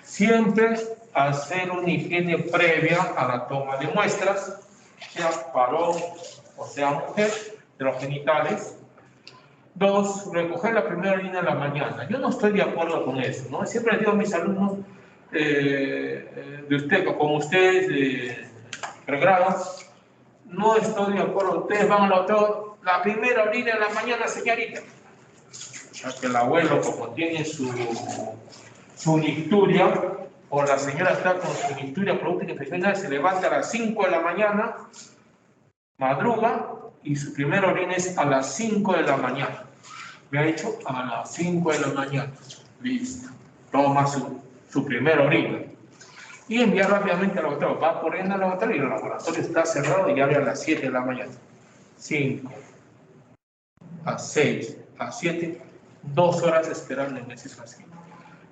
Siempre hacer una higiene previa a la toma de muestras, sea varón o o sea, mujer, de los genitales. 2, recoger la primera orina en la mañana. Yo no estoy de acuerdo con eso, ¿no? Siempre les digo a mis alumnos como ustedes, de pregrado, no estoy de acuerdo. Ustedes van a la primera orina en la mañana, señorita. Ya que el abuelo, como tiene su nicturia, o la señora está con su nicturia producto infeccional, se levanta a las 5 de la mañana, madruga, y su primera orina es a las 5 de la mañana. Me ha dicho a las 5 de la mañana. Listo. Toma su primera orina. Y envía rápidamente al laboratorio. Va corriendo al laboratorio y el laboratorio está cerrado y abre a las 7 de la mañana. 5, a 6, a 7, 2 horas esperando en ese frasquito.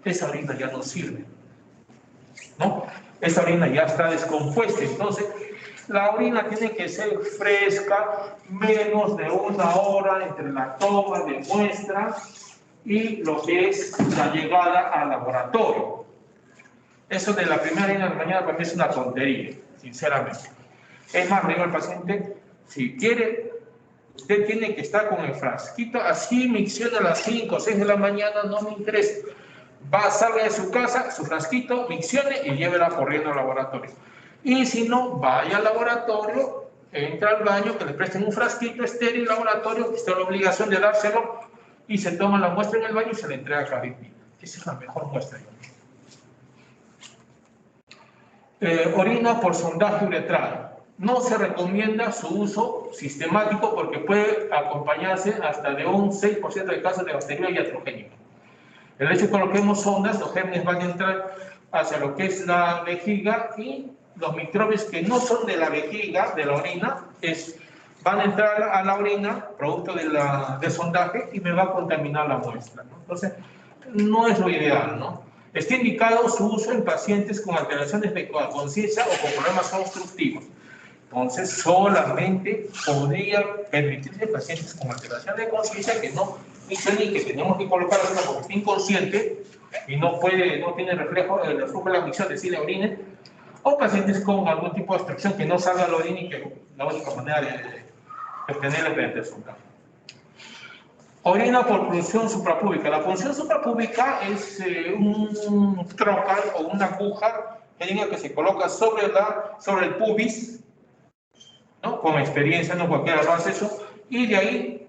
Esa orina ya no sirve, ¿no? Esa orina ya está descompuesta. Entonces, la orina tiene que ser fresca, menos de 1 hora entre la toma de muestra y lo que es la llegada al laboratorio. Eso de la primera orina de la mañana para mí es una tontería, sinceramente. Es más, le digo al paciente, si quiere, usted tiene que estar con el frasquito, así micciona a las 5 o 6 de la mañana, no me interesa. Salga de su casa, su frasquito, miccione y llévela corriendo al laboratorio. Y si no, vaya al laboratorio, entra al baño, que le presten un frasquito estéril al laboratorio, que está la obligación de dárselo, y se toma la muestra en el baño y se le entrega claramente. Esa es la mejor muestra. Orina por sondaje uretral. No se recomienda su uso sistemático porque puede acompañarse hasta de un 6% de casos de bacteria iatrogénica. El hecho de que coloquemos sondas, los gérmenes van a entrar hacia lo que es la vejiga y los microbios que no son de la vejiga, de la orina, van a entrar a la orina, producto del sondaje, y me va a contaminar la muestra, ¿no? Entonces, no es lo ideal, ¿no? Está indicado su uso en pacientes con alteraciones de conciencia o con problemas obstructivos. Entonces, solamente podría permitirse pacientes con alteración de conciencia que no miccionen, que tenemos que colocar la zona porque está inconsciente y no tiene reflejo, el flujo de la micción, decide orine, o pacientes con algún tipo de obstrucción que no salga la orina y que la única manera de obtenerla es mediante el sondaje. Orina por punción suprapúbica. La punción suprapúbica es un trocal o una aguja que se coloca sobre el pubis, ¿no? Con experiencia, no cualquiera lo hace eso, y de ahí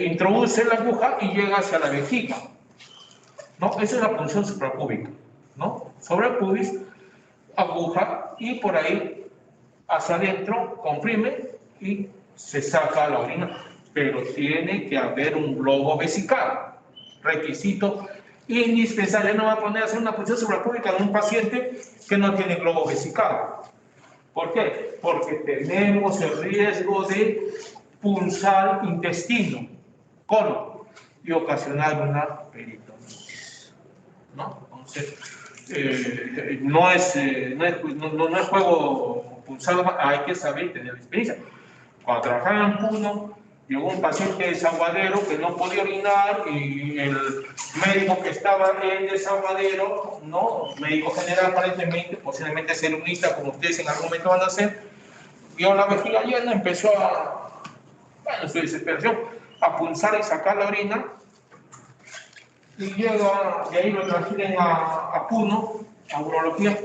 introduce la aguja y llega hacia la vejiga, ¿no? Esa es la punción suprapúbica, ¿no? Sobre el pubis, aguja, y por ahí hacia adentro comprime y se saca la orina. Pero tiene que haber un globo vesical, requisito indispensable. No va a poner a hacer una punción suprapúbica en un paciente que no tiene globo vesical. ¿Por qué? Porque tenemos el riesgo de pulsar intestino, colon, y ocasionar una peritonitis, ¿no? Entonces, no es juego pulsar, hay que saber y tener experiencia. Cuando trabajaba en Puno, llegó un paciente desaguadero que no podía orinar y el médico que estaba en el desaguadero, ¿no? Médico general aparentemente, posiblemente serumista, como ustedes en algún momento van a hacer, vio la vejiga llena, empezó en su desesperación, a punzar y sacar la orina, y llega, de ahí lo transfieren a Puno, a urología.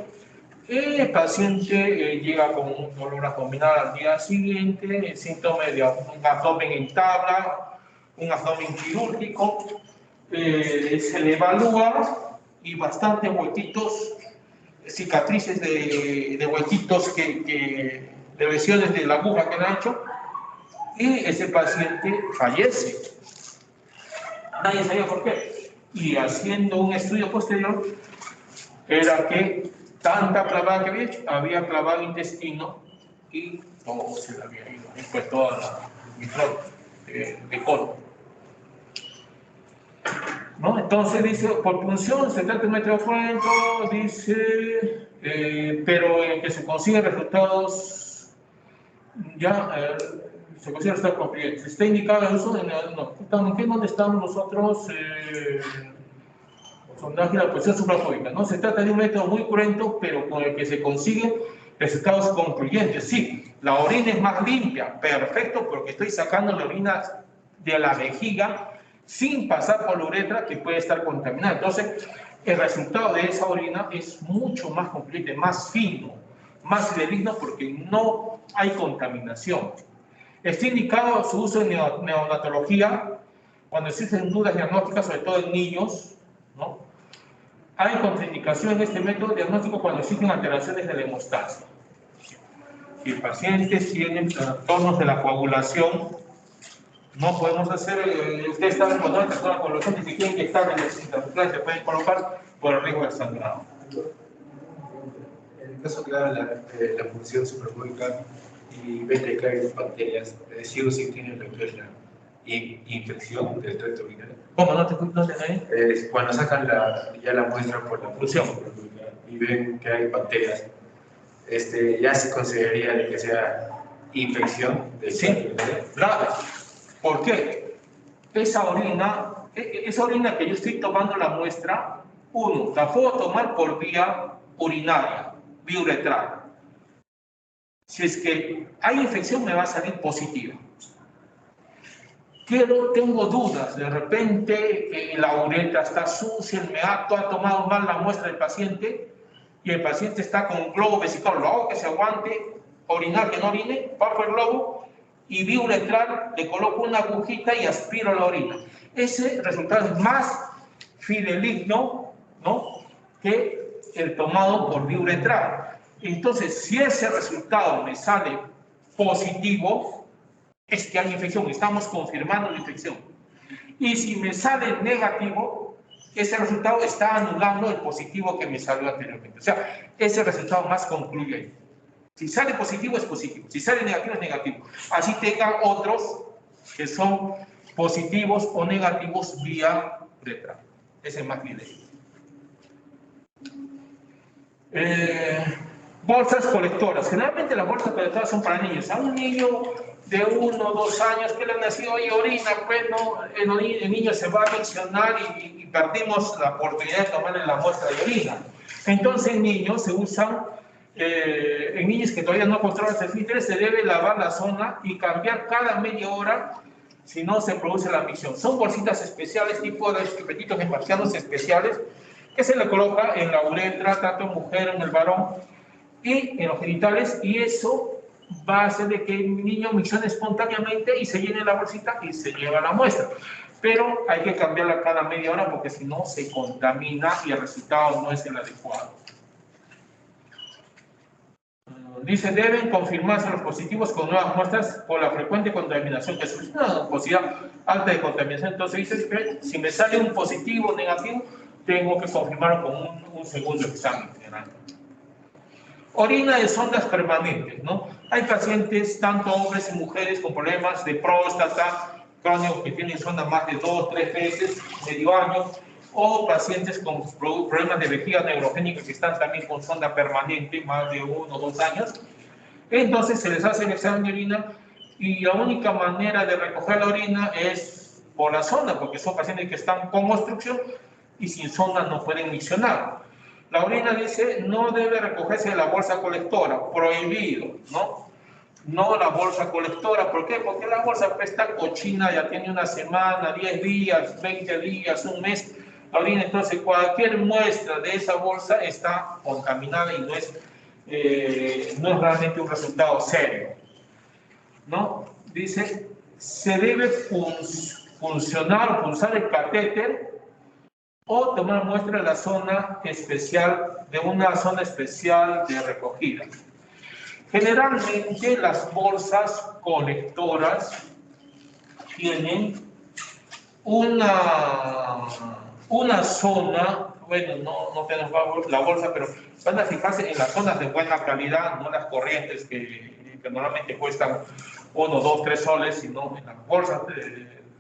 El paciente llega con un dolor abdominal al día siguiente, síntomas de un abdomen en tabla, un abdomen quirúrgico, se le evalúa y bastantes huequitos, cicatrices de huequitos de lesiones de la aguja que le han hecho, y ese paciente fallece. Nadie sabía por qué. Y haciendo un estudio posterior, era que tanta clavada que había hecho, había clavado el intestino y todo se le había ido. Y fue toda la microbios de colon, ¿no? Entonces dice, por punción se trata de un método fuente, dice, pero en que se consiguen resultados se consiguen resultados concluyentes. Está indicado el uso ¿dónde estamos nosotros? Sondaje de la posición suprapúbica, ¿no? Se trata de un método muy cruento, pero con el que se consigue Resultados concluyentes, sí, la orina es más limpia, perfecto, porque estoy sacando la orina de la vejiga sin pasar por la uretra que puede estar contaminada. Entonces, el resultado de esa orina es mucho más completo, más fino, más fidedigno, porque no hay contaminación. Está indicado su uso en neonatología cuando existen dudas diagnósticas, sobre todo en niños, ¿no? Hay contraindicación en este método diagnóstico cuando existen alteraciones de la hemostasia. Si pacientes tienen trastornos de la coagulación, no podemos hacer, ustedes saben cuando hay trastornos de la coagulación, ni siquiera inyectar en las intramusculares se pueden colocar por el riesgo de sangrado. En el caso que da la función suprapúbica y ve que hay bacterias, sí o sí tienen lo que es la infección del tracto urinario. ¿Cómo? ¿No te ahí? Cuando sacan ya la muestra por la función suprapúbica y ven que hay bacterias, ya se consideraría de que sea infección del tracto urinario. Grave. ¿Por qué? Esa orina que yo estoy tomando la muestra, la puedo tomar por vía urinaria, vía uretral. Si es que hay infección, me va a salir positiva. Tengo dudas, de repente la uretra está sucia, el meato ha tomado mal la muestra del paciente y el paciente está con globo vesical, lo hago que se aguante, orinar que no orine, paso el globo y vía uretral le coloco una agujita y aspiro la orina. Ese resultado es más fidedigno, ¿no?, que el tomado por vía uretral. Entonces, si ese resultado me sale positivo, es que hay infección, estamos confirmando la infección. Y si me sale negativo, ese resultado está anulando el positivo que me salió anteriormente. O sea, ese resultado más concluye. Si sale positivo, es positivo. Si sale negativo, es negativo. Así tengan otros que son positivos o negativos vía uretral. Ese es más fidedigno. Bolsas colectoras. Generalmente las bolsas colectoras son para niños. A un niño de 1 o 2 años que le ha nacido y orina, pues no, el niño se va a mencionar y perdimos la oportunidad de tomarle la muestra de orina. Entonces en niños se usan, en niños que todavía no controlan el esfínter, se debe lavar la zona y cambiar cada media hora, si no se produce la micción. Son bolsitas especiales, tipo de chupetitos marcianos especiales, que se le coloca en la uretra, tanto en mujer, en el varón, y en los genitales, y eso va a hacer de que el niño miccione espontáneamente y se llene la bolsita y se lleva la muestra. Pero hay que cambiarla cada media hora porque si no se contamina y el resultado no es el adecuado. Dice, deben confirmarse los positivos con nuevas muestras por la frecuente contaminación, que es una posibilidad alta de contaminación. Entonces dice que si me sale un positivo o negativo, tengo que confirmarlo con un segundo examen general. Orina de sondas permanentes, ¿no? Hay pacientes, tanto hombres y mujeres, con problemas de próstata crónicos que tienen sonda más de 2, 3 veces, medio año, o pacientes con problemas de vejiga neurogénica que están también con sonda permanente, más de 1 o 2 años. Entonces se les hace el examen de orina y la única manera de recoger la orina es por la sonda, porque son pacientes que están con obstrucción y sin sonda no pueden miccionar. La orina dice, no debe recogerse de la bolsa colectora, prohibido, ¿no? No la bolsa colectora, ¿por qué? Porque la bolsa está cochina, ya tiene una semana, 10 días, 20 días, un mes, la orina. Entonces cualquier muestra de esa bolsa está contaminada y no es realmente un resultado serio, ¿no? Dice, se debe funcionar o pulsar el catéter o tomar muestra de la zona especial, de una zona especial de recogida. Generalmente las bolsas colectoras tienen una zona, bueno, no tenemos la bolsa, pero van a fijarse en las zonas de buena calidad, no las corrientes que normalmente cuestan 1, 2, 3 soles, sino en las bolsas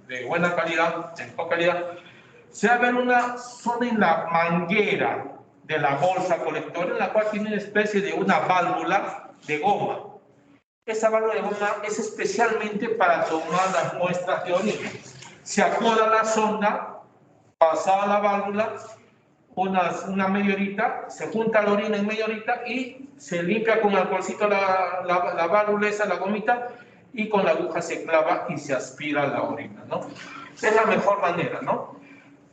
de buena calidad, de mejor calidad. Se va a ver una zona en la manguera de la bolsa colectora, en la cual tiene una especie de una válvula de goma. Esa válvula de goma es especialmente para tomar las muestras de orina. Se acoda la sonda, pasada la válvula, una media horita, se junta la orina en media horita y se limpia con alcoholcito la válvula esa, la gomita, y con la aguja se clava y se aspira la orina, ¿no? Es la mejor manera, ¿no?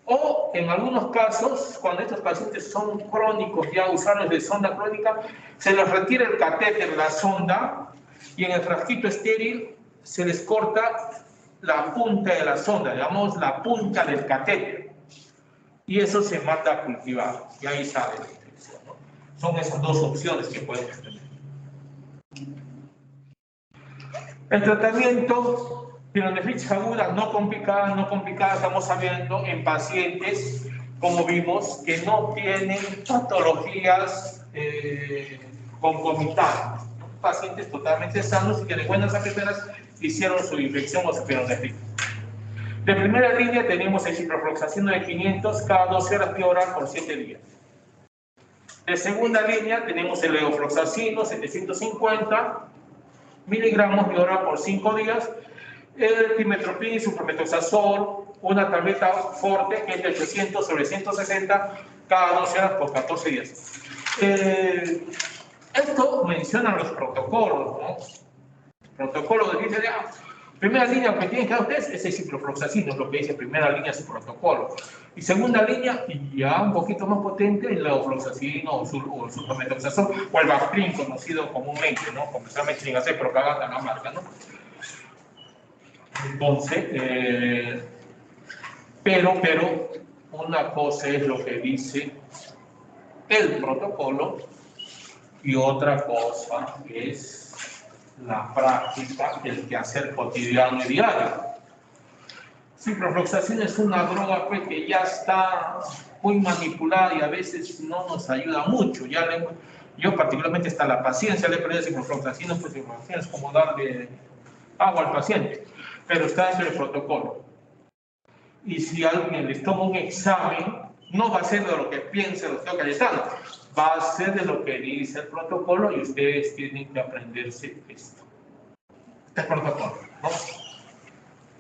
O en algunos casos, cuando estos pacientes son crónicos, ya usuarios de sonda crónica, se les retira el catéter, la sonda, y en el frasquito estéril se les corta la punta de la sonda, digamos la punta del catéter, y eso se manda a cultivar, y ahí sale la infección, ¿no? Son esas dos opciones que podemos tener. El tratamiento de pielonefritis aguda no complicada, estamos hablando en pacientes, como vimos, que no tienen patologías concomitantes, ¿no? Pacientes totalmente sanos y que de buenas a primeras hicieron su infección o su pielonefritis. De primera línea tenemos el ciprofloxacino de 500 cada 12 horas vía oral por 7 días. De segunda línea tenemos el levofloxacino 750 miligramos vía oral por 5 días. El timetropin y sulfametoxazol, una tableta fuerte que es de 800 sobre 160 cada 12 horas por 14 días. Esto menciona los protocolos, ¿no? Protocolo de dice, primera línea que tienen que dar ustedes es el ciprofloxacino, es lo que dice primera línea su protocolo. Y segunda línea, y ya un poquito más potente, el levofloxacino o el sulfametoxazol o el Bactrim, conocido comúnmente, ¿no? Comercialmente sin hacer propaganda a la marca, ¿no? Entonces, pero una cosa es lo que dice el protocolo y otra cosa es la práctica, el quehacer cotidiano y diario. Ciprofloxacino es una droga pues, que ya está muy manipulada y a veces no nos ayuda mucho. Yo particularmente hasta la paciencia le he perdido ciprofloxacino, pues ciprofloxacino es como darle agua al paciente, pero está dentro del protocolo. Y si alguien les toma un examen, no va a ser de lo que piense el doctor Cayetano, va a ser de lo que dice el protocolo y ustedes tienen que aprenderse esto. Este protocolo, ¿no?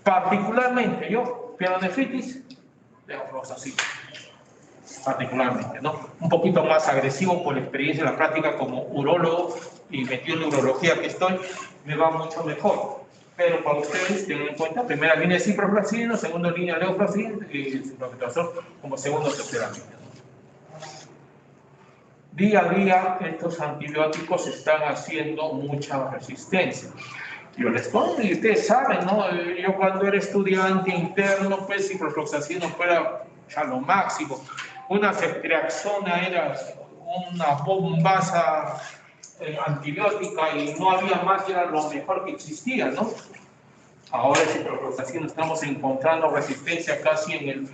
Particularmente yo, pielonefritis, levofloxacino. Particularmente, ¿no? Un poquito más agresivo por la experiencia en la práctica como urólogo y metido en neurología que estoy, me va mucho mejor. Pero para ustedes, tengan en cuenta, primera línea de ciprofloxacino, segunda línea de levofloxacino y el sulfametoxazol como segunda o tercera línea. Día a día, estos antibióticos están haciendo mucha resistencia. Yo les pongo, y ustedes saben, ¿no? Yo cuando era estudiante interno, pues ciprofloxacino fuera ya lo máximo. Una ceftriaxona era una bombaza antibiótica y no había más, era lo mejor que existía, ¿no? Ahora el ciprofloxacino estamos encontrando resistencia casi en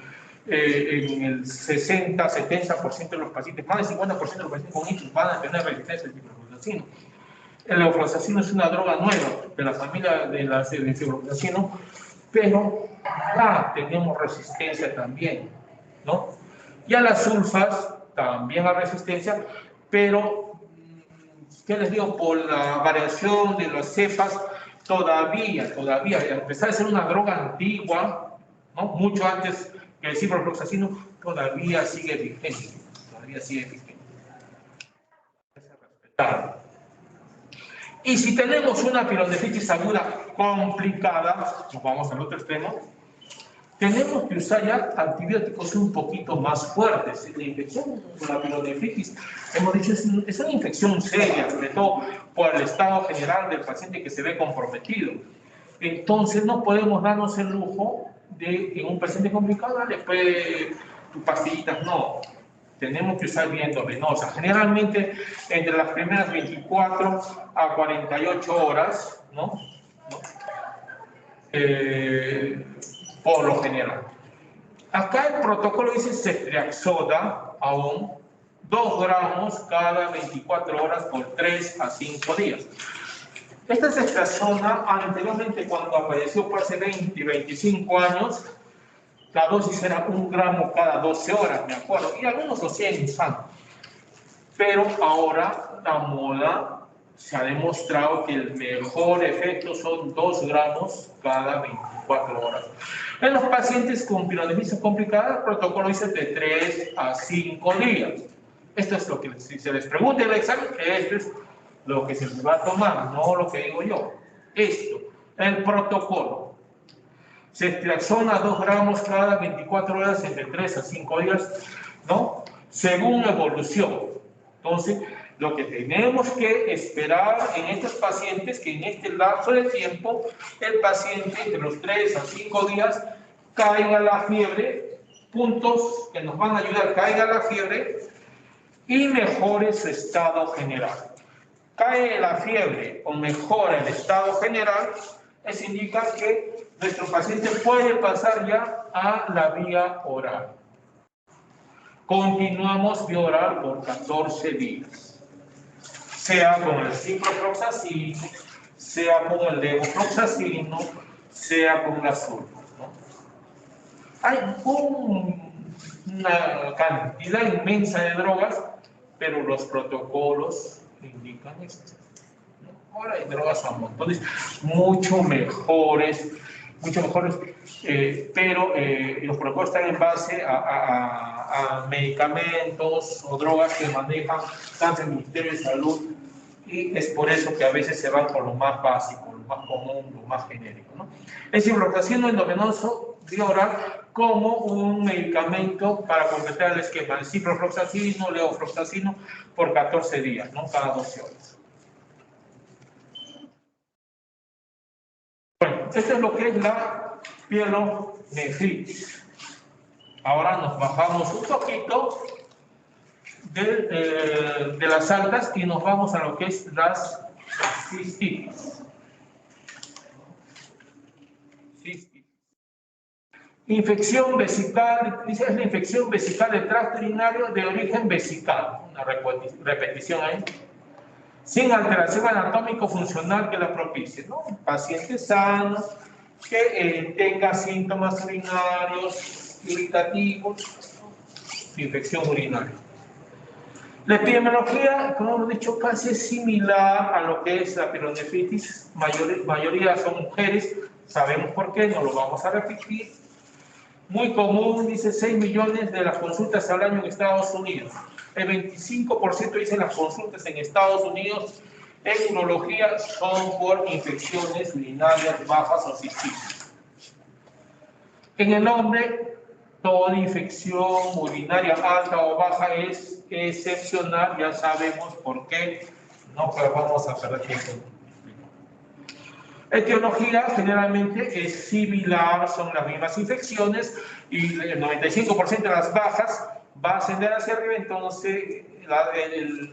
el 60-70% de los pacientes, más del 50% de los pacientes con ictus van a tener resistencia al ciprofloxacino. El levofloxacino es una droga nueva de la familia de la ciprofloxacino, pero ya tenemos resistencia también, ¿no? Y a las sulfas también hay resistencia, pero, ¿qué les digo? Por la variación de las cepas, todavía, a pesar de ser una droga antigua, ¿no? Mucho antes que el ciprofloxacino, todavía sigue vigente, Y si tenemos una pielonefritis aguda complicada, nos vamos al otro extremo, tenemos que usar ya antibióticos un poquito más fuertes. La infección con la pielonefritis, hemos dicho, es una infección seria, sobre todo por el estado general del paciente que se ve comprometido. Entonces no podemos darnos el lujo de, en un paciente complicado, después tus pastillitas, no. Tenemos que usar vía endovenosa. Generalmente entre las primeras 24 a 48 horas, ¿no? Por lo general. Acá el protocolo dice ceftriaxona aún 2 gramos cada 24 horas por 3 a 5 días. Esta ceftriaxona anteriormente cuando apareció por hace 20 y 25 años, la dosis era 1 gramo cada 12 horas, me acuerdo, y algunos lo siguen usando. Pero ahora la moda se ha demostrado que el mejor efecto son 2 gramos cada 24 24 horas. En los pacientes con pielonefritis complicada, el protocolo dice de 3 a 5 días. Esto es lo que, si se les pregunta en el examen, esto es lo que se les va a tomar, no lo que digo yo. Esto, el protocolo. Ceftriaxona 2 gramos cada 24 horas entre 3 a 5 días, ¿no? Según evolución. Entonces, lo que tenemos que esperar en estos pacientes, que en este lapso de tiempo, el paciente entre los 3 a 5 días caiga la fiebre, puntos que nos van a ayudar, caiga la fiebre y mejore su estado general. Cae la fiebre o mejora el estado general, eso indica que nuestro paciente puede pasar ya a la vía oral. Continuamos vía oral por 14 días. Sea con el ciprofloxacino, sea con el levofloxacino, sea con la sulfa, ¿no? Hay una cantidad inmensa de drogas, pero los protocolos indican esto, ¿no? Ahora hay drogas a montones, mucho mejores, pero los protocolos están en base a medicamentos o drogas que manejan tanto el Ministerio de Salud, y es por eso que a veces se van por lo más básico, lo más común, lo más genérico, ¿no? El ciprofloxacino endovenoso vía oral como un medicamento para completar el esquema. El ciprofloxacino, levofloxacino por 14 días, ¿no? Cada 12 horas. Bueno, esto es lo que es la pielonefritis. Ahora nos bajamos un poquito de las altas y nos vamos a lo que es las cistitis. Infección vesical, dice, es la infección vesical del tracto urinario de origen vesical. Una repetición ahí. Sin alteración anatómico-funcional que la propicie, ¿no? Un paciente sano que tenga síntomas urinarios irritativos, ¿no? Infección urinaria. La epidemiología, como hemos dicho, casi es similar a lo que es la pielonefritis. Mayoría son mujeres, sabemos por qué, no lo vamos a repetir. Muy común, dice 6 millones de las consultas al año en Estados Unidos. El 25% dice las consultas en Estados Unidos en urología son por infecciones urinarias bajas o cistitis. En el hombre, toda infección urinaria alta o baja es excepcional, ya sabemos por qué, no vamos a perder tiempo. Etiología generalmente es similar, son las mismas infecciones y el 95% de las bajas va a ascender hacia arriba, entonces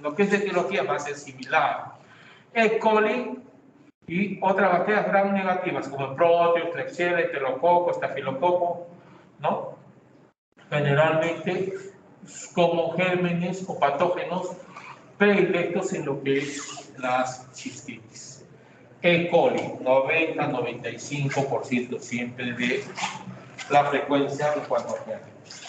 lo que es de etiología va a ser similar. E. coli y otras bacterias gram negativas como el Proteus, Klebsiella, Enterococo, Estafilococo, ¿no? Generalmente como gérmenes o patógenos predilectos en lo que es las cistitis. E. coli, 90-95% siempre de la frecuencia en cuanto a gérmenes.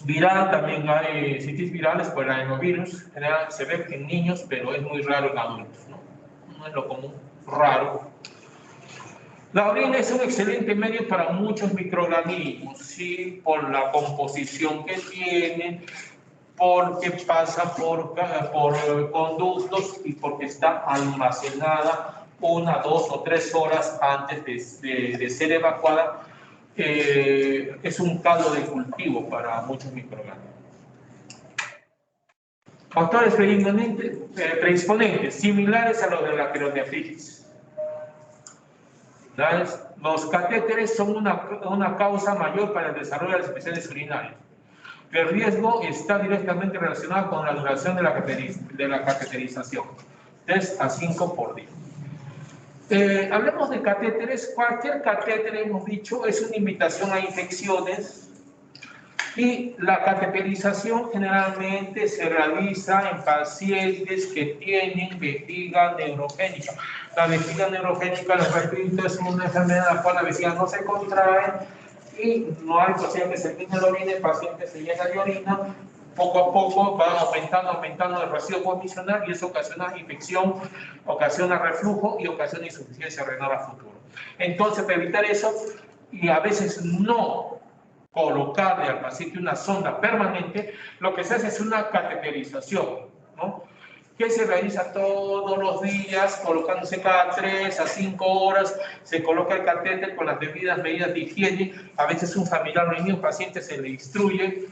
Viral, también hay cistitis virales por el adenovirus, se ve en niños, pero es muy raro en adultos, ¿no? No es lo común, raro. La orina es un excelente medio para muchos microorganismos, ¿sí? Por la composición que tiene, porque pasa por conductos y porque está almacenada 1, 2 o 3 horas antes de ser evacuada. Es un caldo de cultivo para muchos microorganismos. Factores predisponentes similares a los de la pielonefritis. Los catéteres son una causa mayor para el desarrollo de las infecciones urinarias. El riesgo está directamente relacionado con la duración de la cateterización, 3 a 5 por día. Hablemos de catéteres. Cualquier catéter, hemos dicho, es una invitación a infecciones y la cateterización generalmente se realiza en pacientes que tienen vejiga neurogénica. La vejiga neurogénica, les repito, es una enfermedad en la cual la vejiga no se contrae y no hay posibilidad que se llene la orina, el paciente se llena de orina, poco a poco va aumentando el residuo comisional y eso ocasiona infección, ocasiona reflujo y ocasiona insuficiencia renal a futuro. Entonces, para evitar eso, y a veces no colocarle al paciente una sonda permanente, lo que se hace es una cateterización, ¿no? Que se realiza todos los días, colocándose cada 3 a 5 horas, se coloca el catéter con las debidas medidas de higiene. A veces un familiar o un paciente se le instruye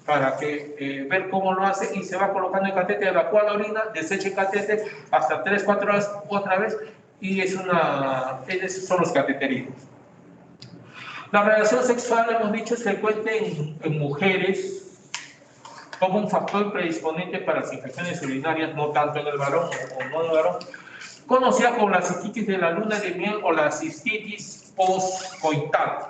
para que ver cómo lo hace y se va colocando el catéter, evacúa la orina, desecha el catéter hasta 3, 4 horas otra vez, y esos son los cateterismos. La relación sexual, hemos dicho, es frecuente en mujeres como un factor predisponente para las infecciones urinarias, no tanto en el varón o no en el varón, conocida como la cistitis de la luna de miel o la cistitis postcoital.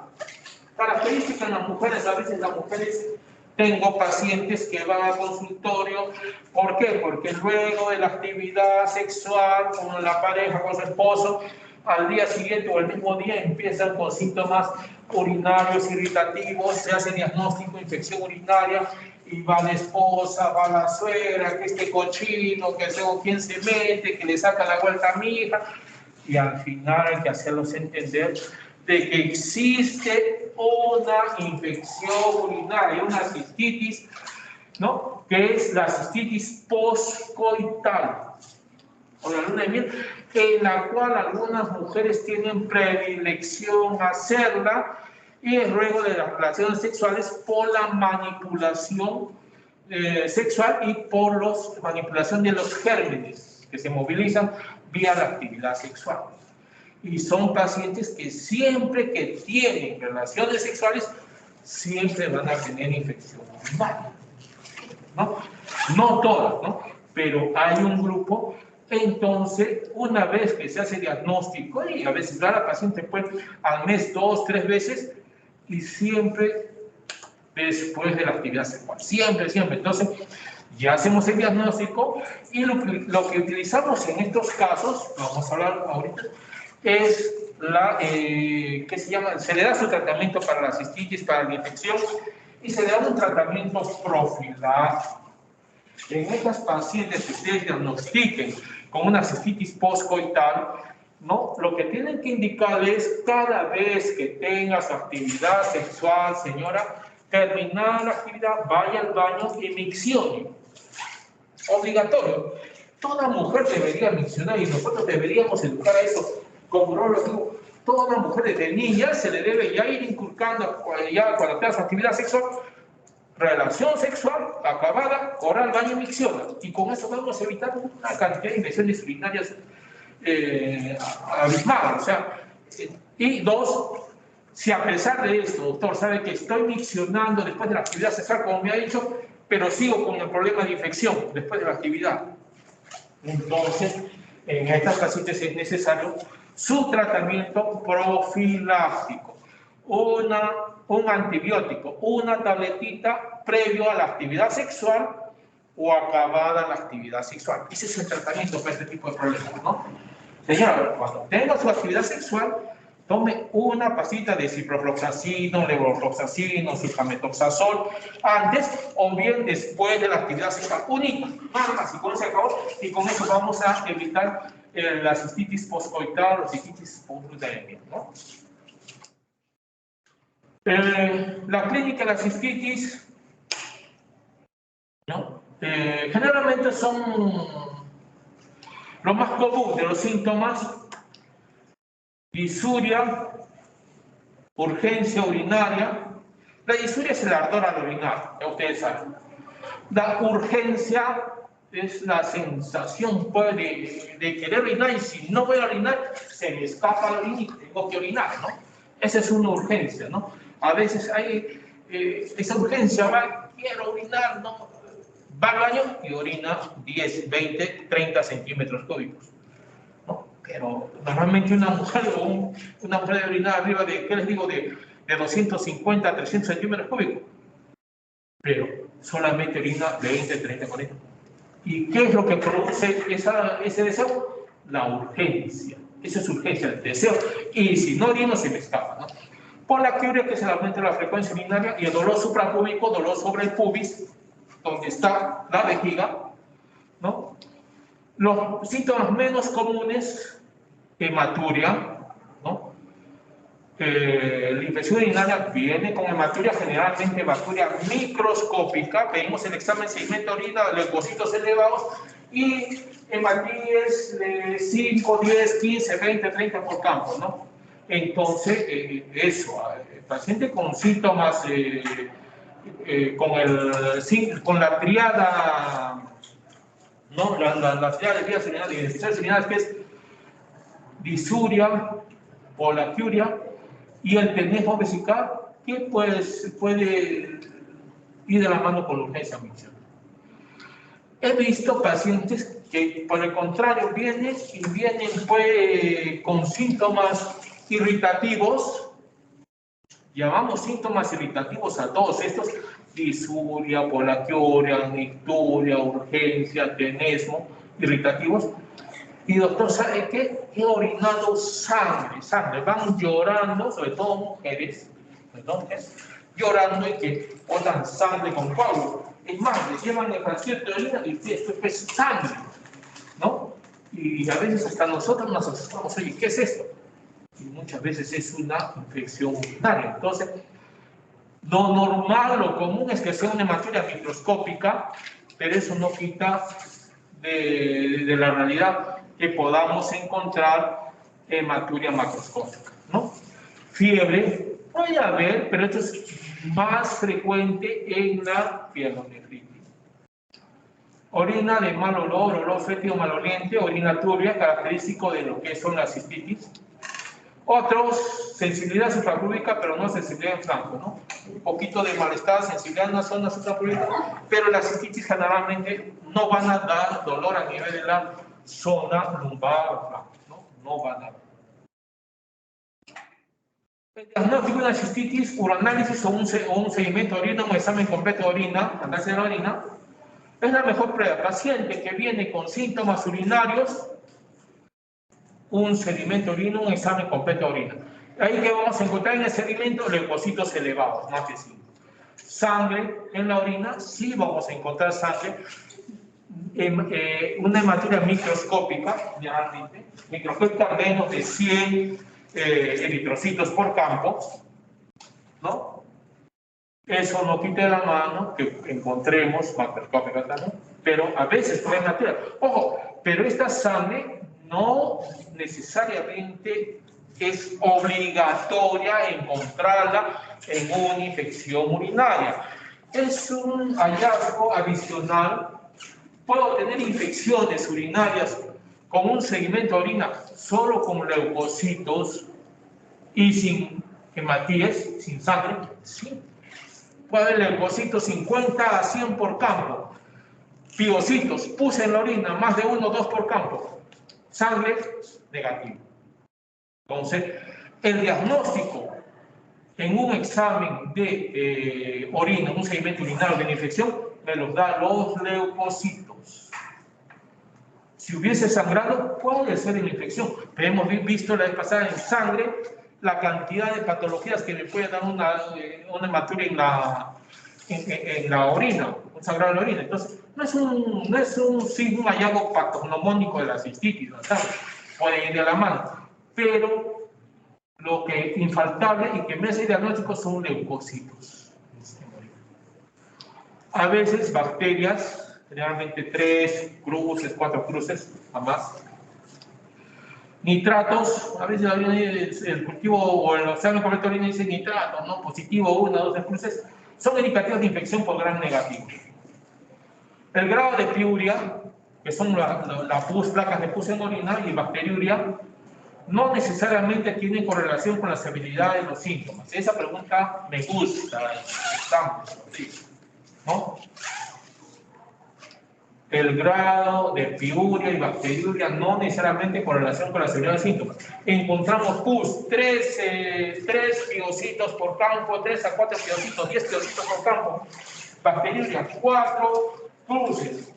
Característica en las mujeres, a veces las mujeres, tengo pacientes que van al consultorio, ¿por qué? Porque luego de la actividad sexual con la pareja, con su esposo, al día siguiente o el mismo día empiezan con síntomas urinarios irritativos, se hace diagnóstico de infección urinaria y va la esposa, va la suegra, que este cochino, que luego quién se mete, que le saca la vuelta a mi hija, y al final hay que hacerlos entender de que existe una infección urinaria, una cistitis, ¿no? Que es la cistitis postcoital o la luna de miel, en la cual algunas mujeres tienen predilección a hacerla y luego de las relaciones sexuales por la manipulación sexual y por la manipulación de los gérmenes que se movilizan vía la actividad sexual. Y son pacientes que siempre que tienen relaciones sexuales, siempre van a tener infección urinaria, ¿no? No todas, ¿no? Pero hay un grupo. Entonces, una vez que se hace diagnóstico, y a veces va la paciente pues, al mes 2, 3 veces, y siempre después de la actividad sexual, siempre. Entonces, ya hacemos el diagnóstico y lo que utilizamos en estos casos, vamos a hablar ahorita, es ¿qué se llama? Se le da su tratamiento para la cistitis, para la infección, y se le da un tratamiento profiláctico. En estas pacientes que ustedes diagnostiquen con una cistitis postcoital, ¿no? Lo que tienen que indicar es cada vez que tenga su actividad sexual, señora, terminar la actividad, vaya al baño y miccione. Obligatorio. Toda mujer debería miccionar y nosotros deberíamos educar a eso. Como no lo digo, toda mujer desde niña se le debe ya ir inculcando, ya cuando tenga su actividad sexual, relación sexual acabada, oral, baño y micciona. Y con eso vamos a evitar una cantidad de infecciones urinarias abismal. O sea, y dos, si a pesar de esto, doctor, sabe que estoy miccionando después de la actividad sexual, como me ha dicho, pero sigo con el problema de infección después de la actividad, entonces, en estas pacientes es necesario su tratamiento profiláctico, un antibiótico, una tabletita previo a la actividad sexual o acabada la actividad sexual. Ese es el tratamiento para este tipo de problemas, ¿no? Señora, cuando tenga su actividad sexual, tome una pasita de ciprofloxacino, levofloxacino, sulfametoxazol antes o bien después de la actividad sexual. Única, nada más, y con eso se acabó. Y con eso vamos a evitar la cistitis postcoital o cistitis postluteal, ¿no? La clínica de la cistitis, ¿no? Generalmente son lo más común de los síntomas: disuria, urgencia urinaria. La disuria es el ardor al orinar, ya ustedes saben. La urgencia es la sensación pues, de querer orinar, y si no voy a orinar, se me escapa la orina y tengo que orinar, ¿no? Esa es una urgencia, ¿no? A veces hay esa urgencia, quiero orinar, ¿no? Va al baño y orina 10, 20, 30 centímetros cúbicos. Pero normalmente una mujer o una mujer debe orinar arriba de, ¿qué les digo?, de 250 a 300 centímetros cúbicos. Pero solamente orina de 20, 30, 40. ¿Y qué es lo que produce ese deseo? La urgencia. Esa es urgencia, el deseo. Y si no orino, se me escapa, ¿no? Por la quiuria, que es el aumento de la frecuencia urinaria, y el dolor suprapúbico, dolor sobre el pubis, donde está la vejiga, ¿no? Los síntomas menos comunes, hematuria, ¿no? La infección urinaria viene con hematuria, generalmente hematuria microscópica. Pedimos el examen segmento orina, leucocitos elevados y hematíes de 5, 10, 15, 20, 30 por campo, ¿no? Entonces, eso, el paciente con síntomas, con la triada, ¿no? La triada de vías urinarias y infecciones urinarias, que es disuria, polaquiuria y el tenesmo vesical, que pues puede ir de la mano con la urgencia miccional. He visto pacientes que, por el contrario, vienen pues, con síntomas irritativos. Llamamos síntomas irritativos a todos estos: disuria, polaquiuria, nicturia, urgencia, tenesmo, irritativos. Y doctor, ¿sabe qué? He orinado sangre. Van llorando, sobre todo mujeres, llorando y que botan sangre con coágulo. Es más, les llevan el frasquito de orina y esto es sangre, ¿no? Y a veces hasta nosotros nos asustamos. Oye, ¿qué es esto? Y muchas veces es una infección urinaria. Entonces, lo normal, lo común es que sea una hematuria microscópica, pero eso no quita de la realidad que podamos encontrar hematuria macroscópica, ¿no? Fiebre puede haber, pero esto es más frecuente en la pielonefritis. Orina de mal olor, olor fétido maloliente, orina turbia, característico de lo que son las cistitis. Otros, sensibilidad suprapúbica, pero no sensibilidad en franco, ¿no? Un poquito de malestar, sensibilidad en la zona suprapúbica, pero las cistitis generalmente no van a dar dolor a nivel de la zona lumbar o flanco, ¿no? No van a dar. El diagnóstico de una cistitis, uroanálisis o un seguimiento de orina, un examen completo de orina, análisis de la orina, es la mejor prueba. Paciente que viene con síntomas urinarios, un sedimento de orina, un examen completo de orina. Ahí que vamos a encontrar en el sedimento leucocitos elevados, más que 5. Sangre en la orina, sí vamos a encontrar sangre. Una hematuria microscópica, generalmente, microscópica menos de 100 eritrocitos por campo, ¿no? Eso no quita de la mano que encontremos macroscópica también, pero a veces puede hematuria. Ojo, pero esta sangre no necesariamente es obligatoria encontrarla en una infección urinaria. Es un hallazgo adicional. Puedo tener infecciones urinarias con un segmento de orina solo con leucocitos y sin hematíes, sin sangre. Sí. Puede haber leucocitos 50 a 100 por campo. Piocitos, puse en la orina más de 1 o 2 por campo. Sangre, negativo. Entonces, el diagnóstico en un examen de orina, un segmento urinario de la infección, me los da los leucocitos. Si hubiese sangrado, puede ser una infección. Pero hemos visto la vez pasada en sangre la cantidad de patologías que me puede dar una hematuria en la orina, un sangrado en la orina. Entonces, no es un hallazgo patognomónico de la cistitis, ¿no? Puede ir de la mano, pero lo que es infaltable y que me hace diagnóstico son leucocitos. A veces bacterias, generalmente 3 cruces, 4 cruces, a más. Nitratos, a veces el cultivo o el examen completo de orina dice nitratos, ¿no? Positivo, 1 o 2 cruces, son indicativos de infección por gram negativo. El grado de piuria, que son las placas de pus en orina, y bacteriuria, no necesariamente tienen correlación con la severidad de los síntomas. Esa pregunta me gusta, ¿no? El grado de piuria y bacteriuria no necesariamente correlación con la severidad de síntomas. Encontramos pus, 3 piocitos por campo, 3 a 4 piocitos, 10 piocitos por campo. Bacteriuria, 4 cruces.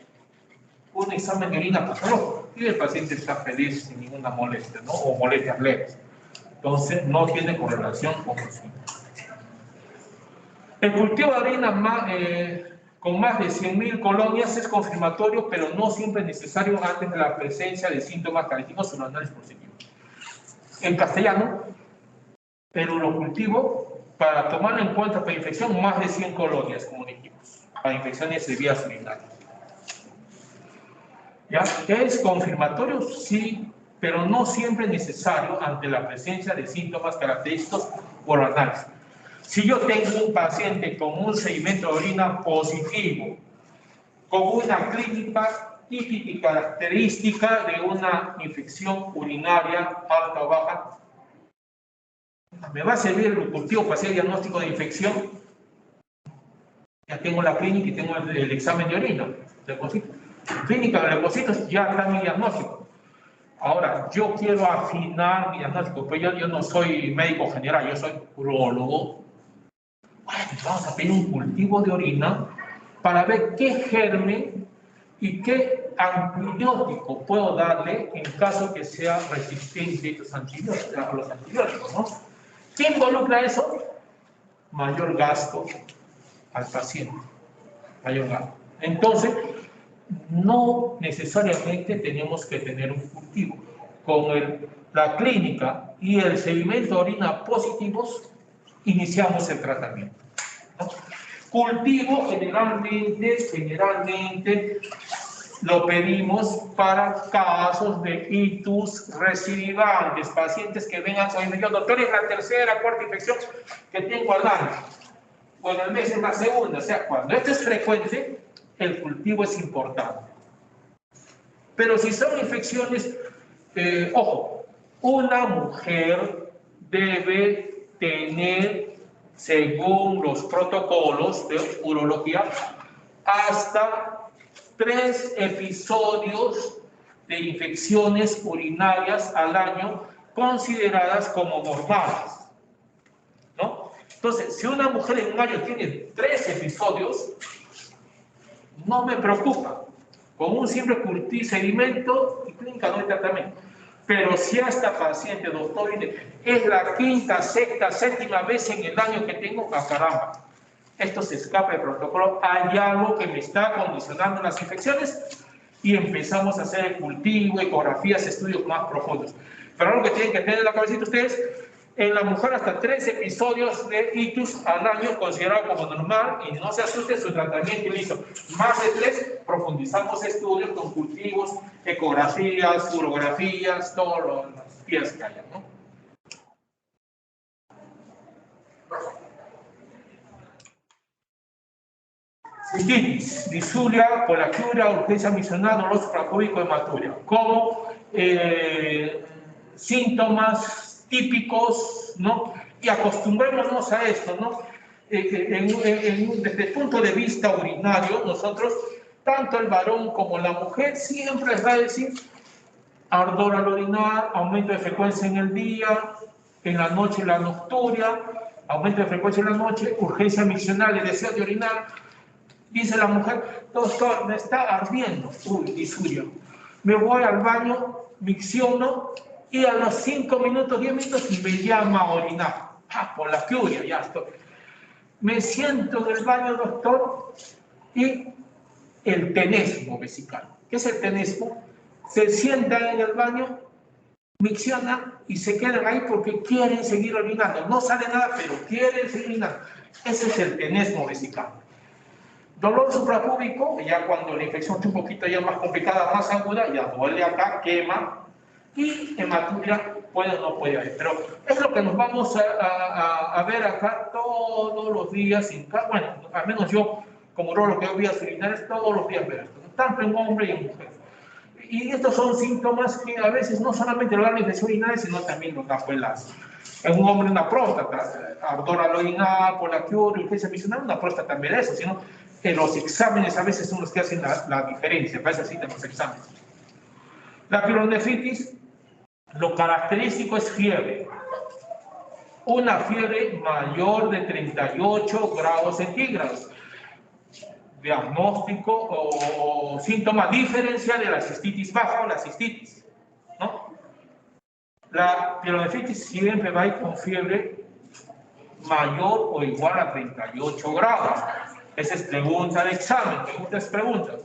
Un examen de orina patológico y el paciente está feliz sin ninguna molestia, ¿no? O molestias leves. Entonces, no tiene correlación con los síntomas. El cultivo de orina con más de 100.000 colonias es confirmatorio, pero no siempre es necesario antes de la presencia de síntomas clínicos o un análisis positivo. En castellano, el urocultivo, para tomar en cuenta para infección, más de 100 colonias, como dijimos, para infecciones de vías urinarias. ¿Ya? ¿Es confirmatorio? Sí, pero no siempre necesario ante la presencia de síntomas característicos por análisis. Si yo tengo un paciente con un sedimento de orina positivo, con una clínica típica y característica de una infección urinaria alta o baja, ¿me va a servir el cultivo para hacer diagnóstico de infección? Ya tengo la clínica y tengo el examen de orina, leucocitos. Clínica de leucocitos, ya está mi diagnóstico. Ahora, yo quiero afinar mi diagnóstico, pues yo no soy médico general, yo soy urologo. Bueno, pues vamos a pedir un cultivo de orina para ver qué germen y qué antibiótico puedo darle en caso que sea resistente a los antibióticos, ¿no? ¿Qué involucra eso? Mayor gasto al paciente, mayor gasto. Entonces, no necesariamente tenemos que tener un cultivo. Con la clínica y el sedimento de orina positivos, iniciamos el tratamiento, ¿no? Cultivo generalmente lo pedimos para casos de ictus recidivantes, pacientes que vengan con infección. Doctor, es la tercera, cuarta infección que tengo al año. Bueno, el mes es la segunda. O sea, cuando esto es frecuente, el cultivo es importante. Pero si son infecciones, ojo, una mujer debe tener, según los protocolos de urología, hasta 3 episodios de infecciones urinarias al año consideradas como normales, ¿no? Entonces, si una mujer en un año tiene 3 episodios, no me preocupa. Con un simple sedimento y clínica no hay tratamiento. Pero si a esta paciente, doctor, es la quinta, sexta, séptima vez en el año que tengo, ¡ah, caramba! Esto se escapa del protocolo, hay algo que me está condicionando las infecciones y empezamos a hacer el cultivo, ecografías, estudios más profundos. Pero algo que tienen que tener en la cabecita ustedes, en la mujer hasta 3 episodios de ictus al año considerado como normal y no se asuste su tratamiento y listo. Más de 3, profundizamos estudios con cultivos, ecografías, urografías, todas las vías que haya, ¿no? Cistitis, disuria, polaquiuria, urgencia misional, dolor suprapúbico, hematuria. Como síntomas típicos, ¿no? Y acostumbrémonos a esto, ¿no? Desde el punto de vista urinario, nosotros, tanto el varón como la mujer, siempre les va a decir ardor al orinar, aumento de frecuencia en el día, en la noche la nocturia, aumento de frecuencia en la noche, urgencia miccional y deseo de orinar. Dice la mujer, doctor, me está ardiendo, disuria. Me voy al baño, micciono y a los 5 minutos, 10 minutos me llama a orinar. Ah, por la quiuria, ya estoy. Me siento en el baño, doctor, y el tenesmo vesical. ¿Qué es el tenesmo? Se sientan en el baño, miccionan y se quedan ahí porque quieren seguir orinando. No sale nada, pero quieren seguir orinando. Ese es el tenesmo vesical. Dolor suprapúbico, ya cuando la infección es un poquito ya más complicada, más aguda, ya duele acá, quema, y hematuria puede o no puede haber. Pero es lo que nos vamos a ver acá todos los días, bueno, al menos yo, como urologo que voy a urinarias, todos los días ver esto, tanto en hombre y en mujer. Y estos son síntomas que a veces no solamente lo dan la infección urinaria, sino también lo dan en un hombre una próstata, ardor al orinar, polaquiuria, urgencia misional, una próstata también eso, sino que los exámenes a veces son los que hacen la diferencia, para eso sí tenemos exámenes. La pielonefritis, lo característico es fiebre. Una fiebre mayor de 38 grados centígrados. Diagnóstico o síntoma diferencial de la cistitis baja o la cistitis, ¿no? La pielonefritis siempre va a ir con fiebre mayor o igual a 38 grados. Esa es pregunta de examen, preguntas.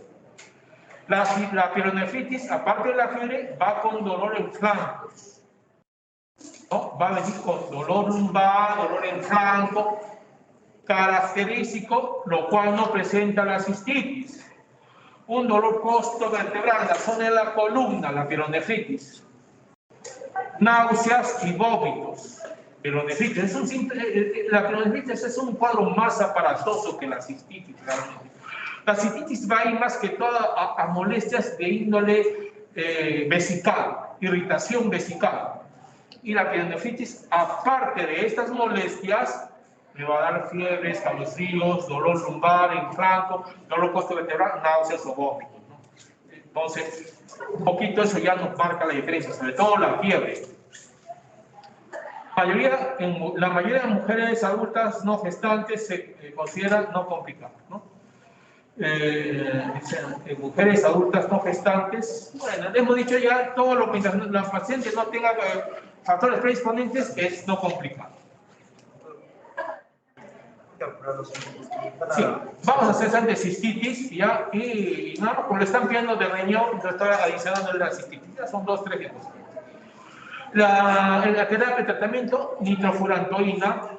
La pielonefritis, aparte de la fiebre, va con dolor en flancos. ¿no? Va a venir con dolor lumbar, dolor en flanco, característico, lo cual no presenta la cistitis. Un dolor costovertebral, la zona de la columna, la pielonefritis. Náuseas y vómitos. Pielonefritis. La pielonefritis es un cuadro más aparatoso que la cistitis, realmente. La cistitis va a ir más que todo a molestias de índole vesical, irritación vesical. Y la pielonefritis, aparte de estas molestias, me va a dar fiebre, escalofríos, dolor lumbar en flanco, dolor costovertebral, náuseas o vómitos, ¿no? Entonces, un poquito eso ya nos marca la diferencia, sobre todo la fiebre. La mayoría de mujeres adultas no gestantes se consideran no complicadas, ¿no? Mujeres adultas no gestantes, bueno, hemos dicho ya todo lo que la paciente no tenga factores predisponentes es no complicado. Sí, vamos a hacer de cistitis ya, y nada, como le están pidiendo de riñón, se está adicionando la cistitis, ya son 2, 3 días. En la terapia de tratamiento, nitrofurantoína,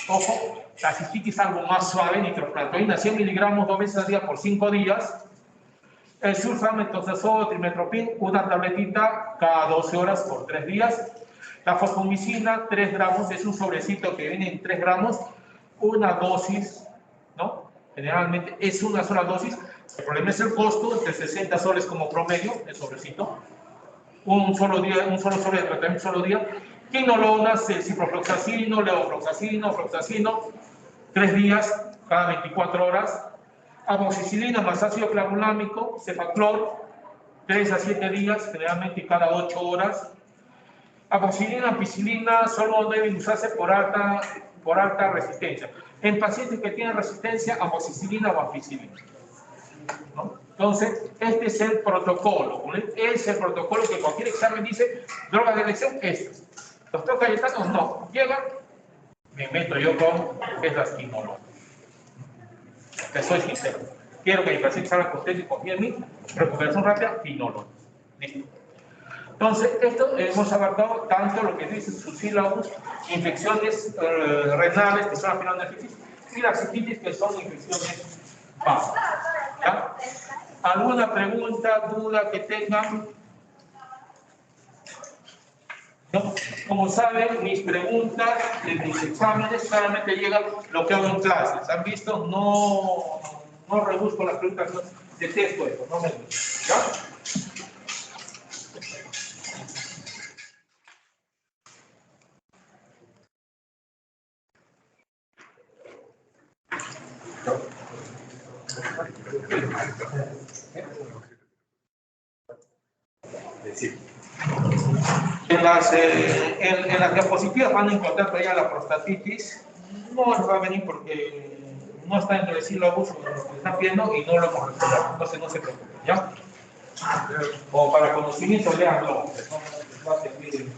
ojo, la cistitis es algo más suave, nitrofurantoína, 100 miligramos 2 veces al día por 5 días. El sulfamethoxazol, trimestoprim, una tabletita cada 12 horas por 3 días. La fosfomicina, 3 gramos, es un sobrecito que viene en 3 gramos, una dosis, ¿no? Generalmente es una sola dosis. El problema es el costo, entre 60 soles como promedio, el sobrecito. Un solo sobre de tratamiento, un solo día. Quinolonas, ciprofloxacino, levofloxacino, floxacino, 3 días, cada 24 horas. Amoxicilina más ácido clavulámico, cefaclor, 3 a 7 días, generalmente cada 8 horas. Amoxicilina, ampicilina solo deben usarse por alta resistencia. En pacientes que tienen resistencia, amoxicilina o ampicilina, ¿no? Entonces, este es el protocolo. Es el protocolo que cualquier examen dice, drogas de elección, estas. Doctor Cayetano, no. Llega, me meto yo con estas quinolonas. Que soy sincero. Quiero que mi paciente salga contento y confíe en mí. Recuperación rápida, quinolonas. Listo. Entonces, esto hemos abarcado tanto lo que dice sus sílabos, infecciones renales, que son la pielonefritis, y la cistitis, que son infecciones básicas. ¿Ya? ¿Alguna pregunta, duda que tengan? ¿No? Como saben, mis preguntas de mis exámenes solamente llegan lo que hago en clases. ¿Han visto? No rebusco las preguntas, no, detesto eso, no me gusta. ¿Ya? En las diapositivas van a encontrar todavía la prostatitis. No va a venir porque no está en el sílabus lo que están viendo y no lo hemos resuelto. Entonces no se preocupen, ¿ya? O para conocimiento, léanlo. Va a servir en